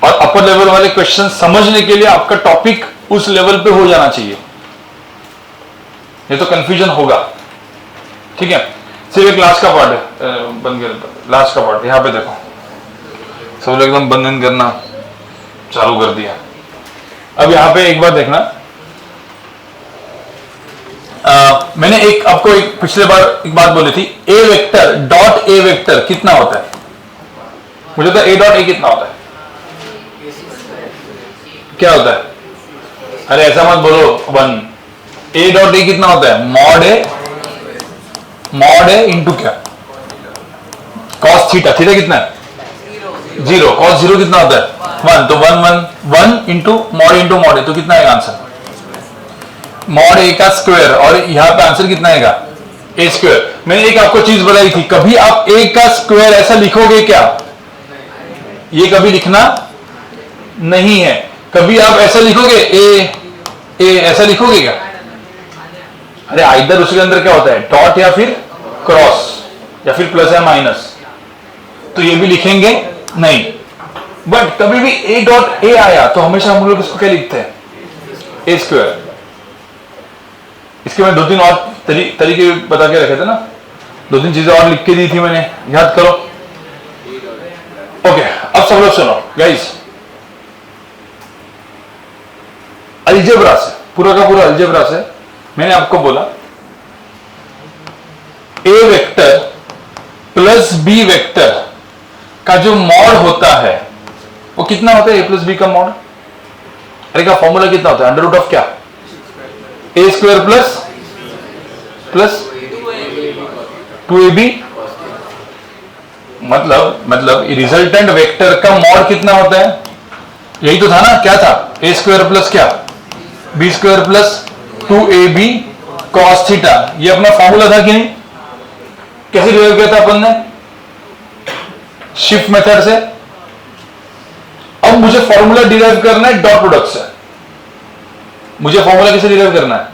और अपर लेवल वाले क्वेश्चन समझने के लिए आपका टॉपिक उस लेवल पे हो जाना चाहिए, नहीं तो कंफ्यूजन होगा। ठीक है, सिर्फ एक लास्ट का पार्ट है, बंद कर, लास्ट का पार्ट यहां पे देखो, सब लोग एकदम बंधन करना चालू कर दिया। अब यहां पे एक बार देखना, मैंने आपको एक पिछले बार एक बात बोली थी, ए वेक्टर डॉट ए वेक्टर कितना होता है? मुझे तो ए डॉट ए कितना होता है? क्या होता है? अरे ऐसा मत बोलो 1। ए डॉट ए कितना होता है? मॉड ए इंटू क्या? Cos theta. थीटा कितना है? 0। कॉस 0 कितना होता है? 1। तो 1 इंटू मॉड ए, तो कितना आएगा आंसर? मॉड ए का स्क्वायर, और यहां पे आंसर कितना आएगा? ए स्क्वायर। मैंने एक आपको चीज बताई थी, कभी आप ए का स्क्वायर ऐसा लिखोगे क्या? ये कभी लिखना नहीं है। कभी आप ऐसा लिखोगे ए ऐसा लिखोगे क्या? अरे इधर उसके अंदर क्या होता है? डॉट या फिर क्रॉस या फिर प्लस या माइनस, तो ये भी लिखेंगे नहीं। बट कभी भी ए डॉट ए आया तो हमेशा हम लोग इसको क्या लिखते हैं? ए स्क्वायर। इसके मैं 2-3 और तरीके बता के रखे थे ना, 2-3 चीजें और लिख के दी थी मैंने, याद करो। ओके, अब सब लोग सुनो गाइस, अलजेब्रा से, पूरा का पूरा अलजेब्रा से मैंने आपको बोला ए वेक्टर प्लस बी वेक्टर का जो मॉड होता है वो कितना होता है? ए प्लस बी का मॉड। अरे का फॉर्मूला कितना होता है? अंडर रूट ऑफ क्या? ए स्क्वायर प्लस 2ab। मतलब रिजल्टेंट वेक्टर का मॉड कितना होता है? यही तो था ना, क्या था? ए स्क्वायर प्लस क्या? B square plus 2ab cos theta. ये अपना फॉर्मूला था कि नहीं? कैसे डिराइव किया था अपन ने? शिफ्ट मेथड से। अब मुझे फॉर्मूला डिराइव करना है डॉट प्रोडक्ट से। मुझे फॉर्मूला कैसे डिराइव करना है?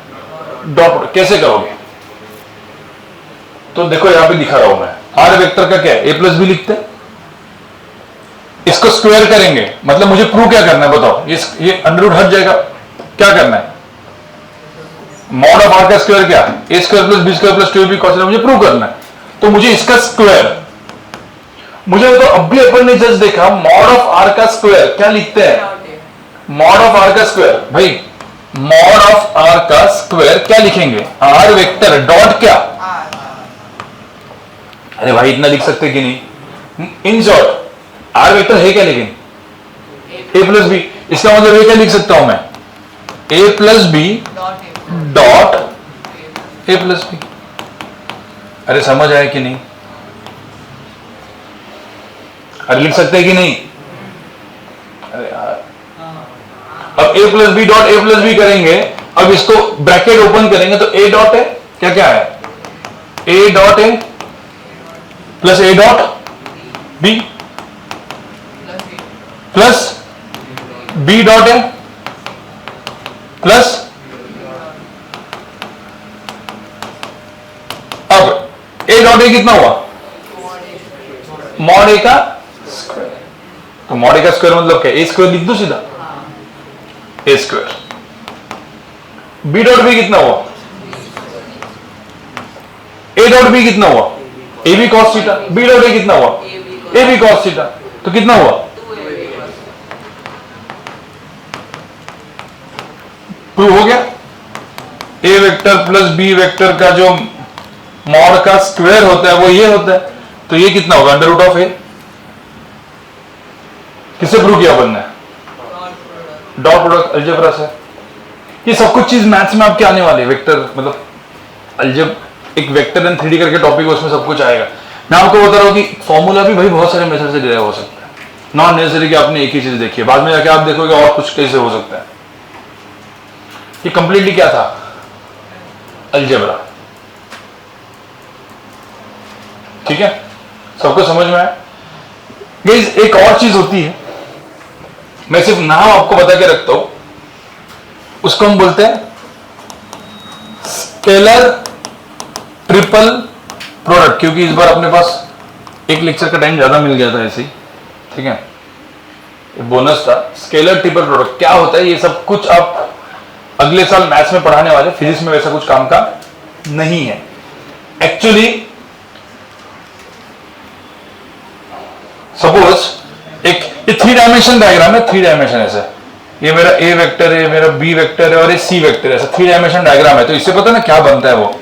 Dot product. कैसे करोगे? तो देखो यहां पे दिखा रहा हूं मैं, आर वेक्टर का क्या है? ए प्लस बी लिखते हैं, इसको स्क्वायर करेंगे, मतलब मुझे प्रूव क्या करना है बताओ? ये अंडर रूट हट जाएगा, क्या करना है? मॉड ऑफ आर का स्क्वायर क्या है? A square plus B square plus 2ab cos theta. मुझे प्रूव करना है, तो मुझे इसका स्क्वायर, मुझे तो अभी अपन ने जस्ट देखा मॉड ऑफ आर का स्क्वायर क्या लिखते हैं? मॉड ऑफ आर का स्क्वायर, भाई मॉड ऑफ आर का स्क्वायर क्या लिखेंगे? आर वेक्टर डॉट क्या? अरे भाई इतना लिख सकते कि नहीं? इन शॉर्ट आर वेक्टर है क्या? लेकिन ए प्लस बी, इसका मतलब ये क्या लिख सकता हूं मैं? A plus B dot A plus B. अरे समझ आया कि नहीं? अरे लिख सकते हैं कि नहीं? अरे यार, अब A plus B dot A plus B करेंगे, अब इसको ब्रैकेट ओपन करेंगे तो ए डॉट है, क्या क्या है, A dot A plus A dot B plus B dot A plus, अब ए डॉट ए कितना हुआ, मॉड ए का स्क्वायर। तो मॉड ए का स्क्वायर मतलब क्या, ए स्क्वायर लिख दो सीधा, A square. B dot B कितना हुआ, ए डॉट बी कितना हुआ, A B cos theta. B dot A कितना हुआ, ए बी कॉस थीटा। तो कितना हुआ, प्रूव हो गया। ए वेक्टर प्लस बी वेक्टर का जो मॉड का स्क्वायर होता है वो ये होता है। तो ये कितना होगा, अंडर रूट ऑफ ए। किससे प्रूव किया अपन ने, डॉट प्रोडक्ट अलजेब्रा से। ये सब कुछ चीज मैथ्स में आपके आने वाले, वेक्टर मतलब अलजेब एक वेक्टर एंड 3D करके टॉपिक, उसमें सब कुछ आएगा। मैं आपको बता रहा हूं कि फॉर्मूला भी भाई बहुत सारे मेथड से डिराइव हो सकता है, नॉट नेसेसरी कि आपने एक ही चीज देखी है, बाद में जाके आप देखोगे और कुछ कैसे हो सकता है। ये कंप्लीटली क्या था, अलजेब्रा। ठीक है, सबको समझ में आया? गाइस एक और चीज होती है, मैं सिर्फ नाम आपको बता के रखता हूं, उसको हम बोलते हैं स्केलर ट्रिपल प्रोडक्ट, क्योंकि इस बार अपने पास एक लेक्चर का टाइम ज्यादा मिल गया था ऐसे ही। ठीक है, बोनस था। स्केलर ट्रिपल प्रोडक्ट क्या होता है, ये सब कुछ आप अगले साल मैथ्स में पढ़ाने वाले, फिजिक्स में वैसा कुछ काम का नहीं है। एक्चुअली सपोज एक ये 3 डायमेंशन डायग्राम है, 3 डायमेंशन ऐसे, ये मेरा ए वेक्टर है, मेरा बी वेक्टर है और ये सी वेक्टर है, ऐसा 3 डायमेंशन डायग्राम है। तो इससे पता ना क्या बनता है, वो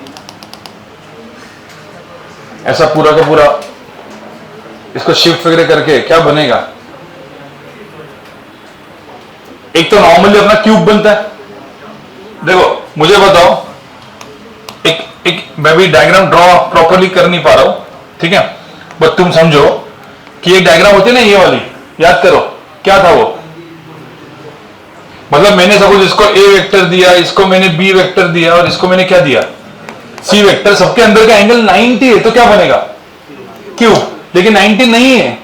ऐसा पूरा का पूरा इसको शिफ्ट वगैरह करके क्या बनेगा। एक तो नॉर्मली अपना क्यूब बनता है। देखो मुझे बताओ, एक मैं भी डायग्राम ड्रॉ प्रॉपर्ली कर नहीं पा रहा हूं, ठीक है, बट तुम समझो कि एक डायग्राम होती है ना ये वाली, याद करो क्या था वो, मतलब मैंने सपोज इसको ए वेक्टर दिया, इसको मैंने बी वेक्टर दिया और इसको मैंने क्या दिया, सी वेक्टर। सबके अंदर का एंगल 90 है, तो क्या बनेगा, क्यूब। लेकिन 90 नहीं है,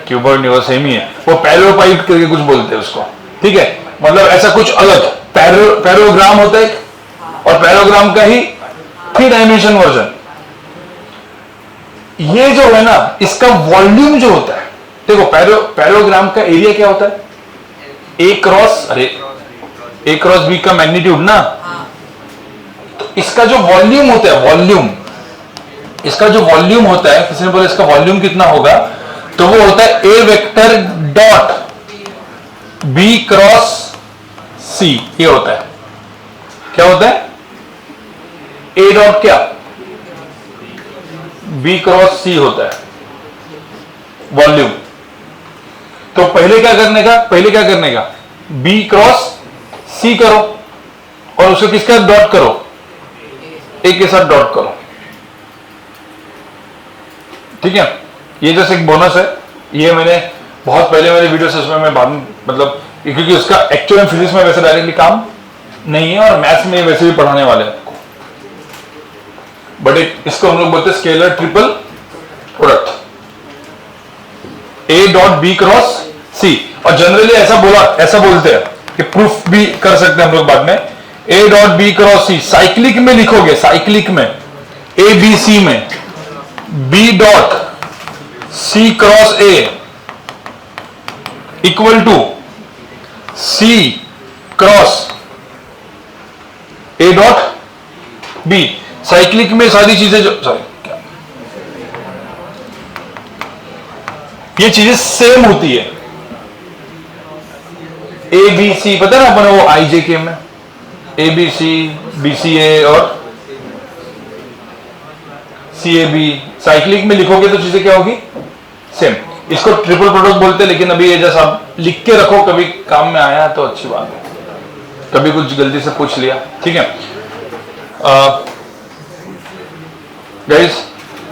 क्यूबॉइड नहीं, वो सेम ही है, वो पैरेललोपाइड करके कुछ बोलते हैं उसको। ठीक है, मतलब ऐसा कुछ अलग पैरेललोग्राम होता है, और पैरेललोग्राम का ही 3 डायमेंशन वर्जन। ये जो है ना, इसका वॉल्यूम जो होता है, देखो पैरेललोग्राम का एरिया क्या होता है, ए क्रॉस बी का मैग्नीट्यूड ना। तो इसका जो वॉल्यूम होता है, वॉल्यूम, इसका जो वॉल्यूम होता है, किसी ने बोला इसका वॉल्यूम कितना होगा, तो वो होता है ए वेक्टर डॉट बी क्रॉस सी। ये होता है, क्या होता है, ए डॉट क्या, बी क्रॉस सी होता है वॉल्यूम। तो पहले क्या करने का, बी क्रॉस सी करो और उसको किसका डॉट करो, ए के साथ डॉट करो। ठीक है, ये जैसे एक बोनस है, ये मैंने बहुत पहले मेरे वीडियो से, उसमें मैं बाद में मतलब, क्योंकि उसका एक्चुअल फिजिक्स में वैसे डायरेक्टली काम नहीं है और मैथ्स में वैसे भी पढ़ाने वाले हैं आपको, बट इसको हम लोग बोलते हैं scalar triple product, A dot B cross C. और जनरली ऐसा बोलते हैं कि प्रूफ भी कर सकते हैं हम लोग बाद में, A dot B cross C cyclic में लिखोगे, साइक्लिक में ए बी सी में B dot C cross A equal to C cross A dot B. Cyclic में सारी चीजें जो, सॉरी, ये चीजें सेम होती है। ए बी सी पता है ना अपन, वो आई जे के में A B C, B C ए और सी ए बी, साइक्लिक में लिखोगे तो चीजें क्या होगी, सेम। इसको ट्रिपल प्रोडक्ट बोलते हैं, लेकिन अभी ये जैसा लिख के रखो, कभी काम में आया तो अच्छी बात है। कभी कुछ गलती से पूछ लिया, ठीक है। गाइस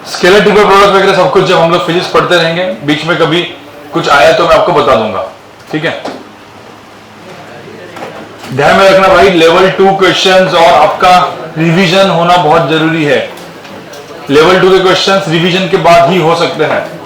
स्केलर ट्रिपल प्रोडक्ट वगैरह सब कुछ जब हम लोग फिजिक्स पढ़ते रहेंगे, बीच में कभी कुछ आया तो मैं आपको बता दूंगा, ठीक है। ध्यान में रखना भाई, लेवल 2 क्वेश्चंस और आपका रिवीजन होना बहुत जरूरी है। लेवल 2 के क्वेश्चंस रिवीजन के बाद ही हो सकते हैं।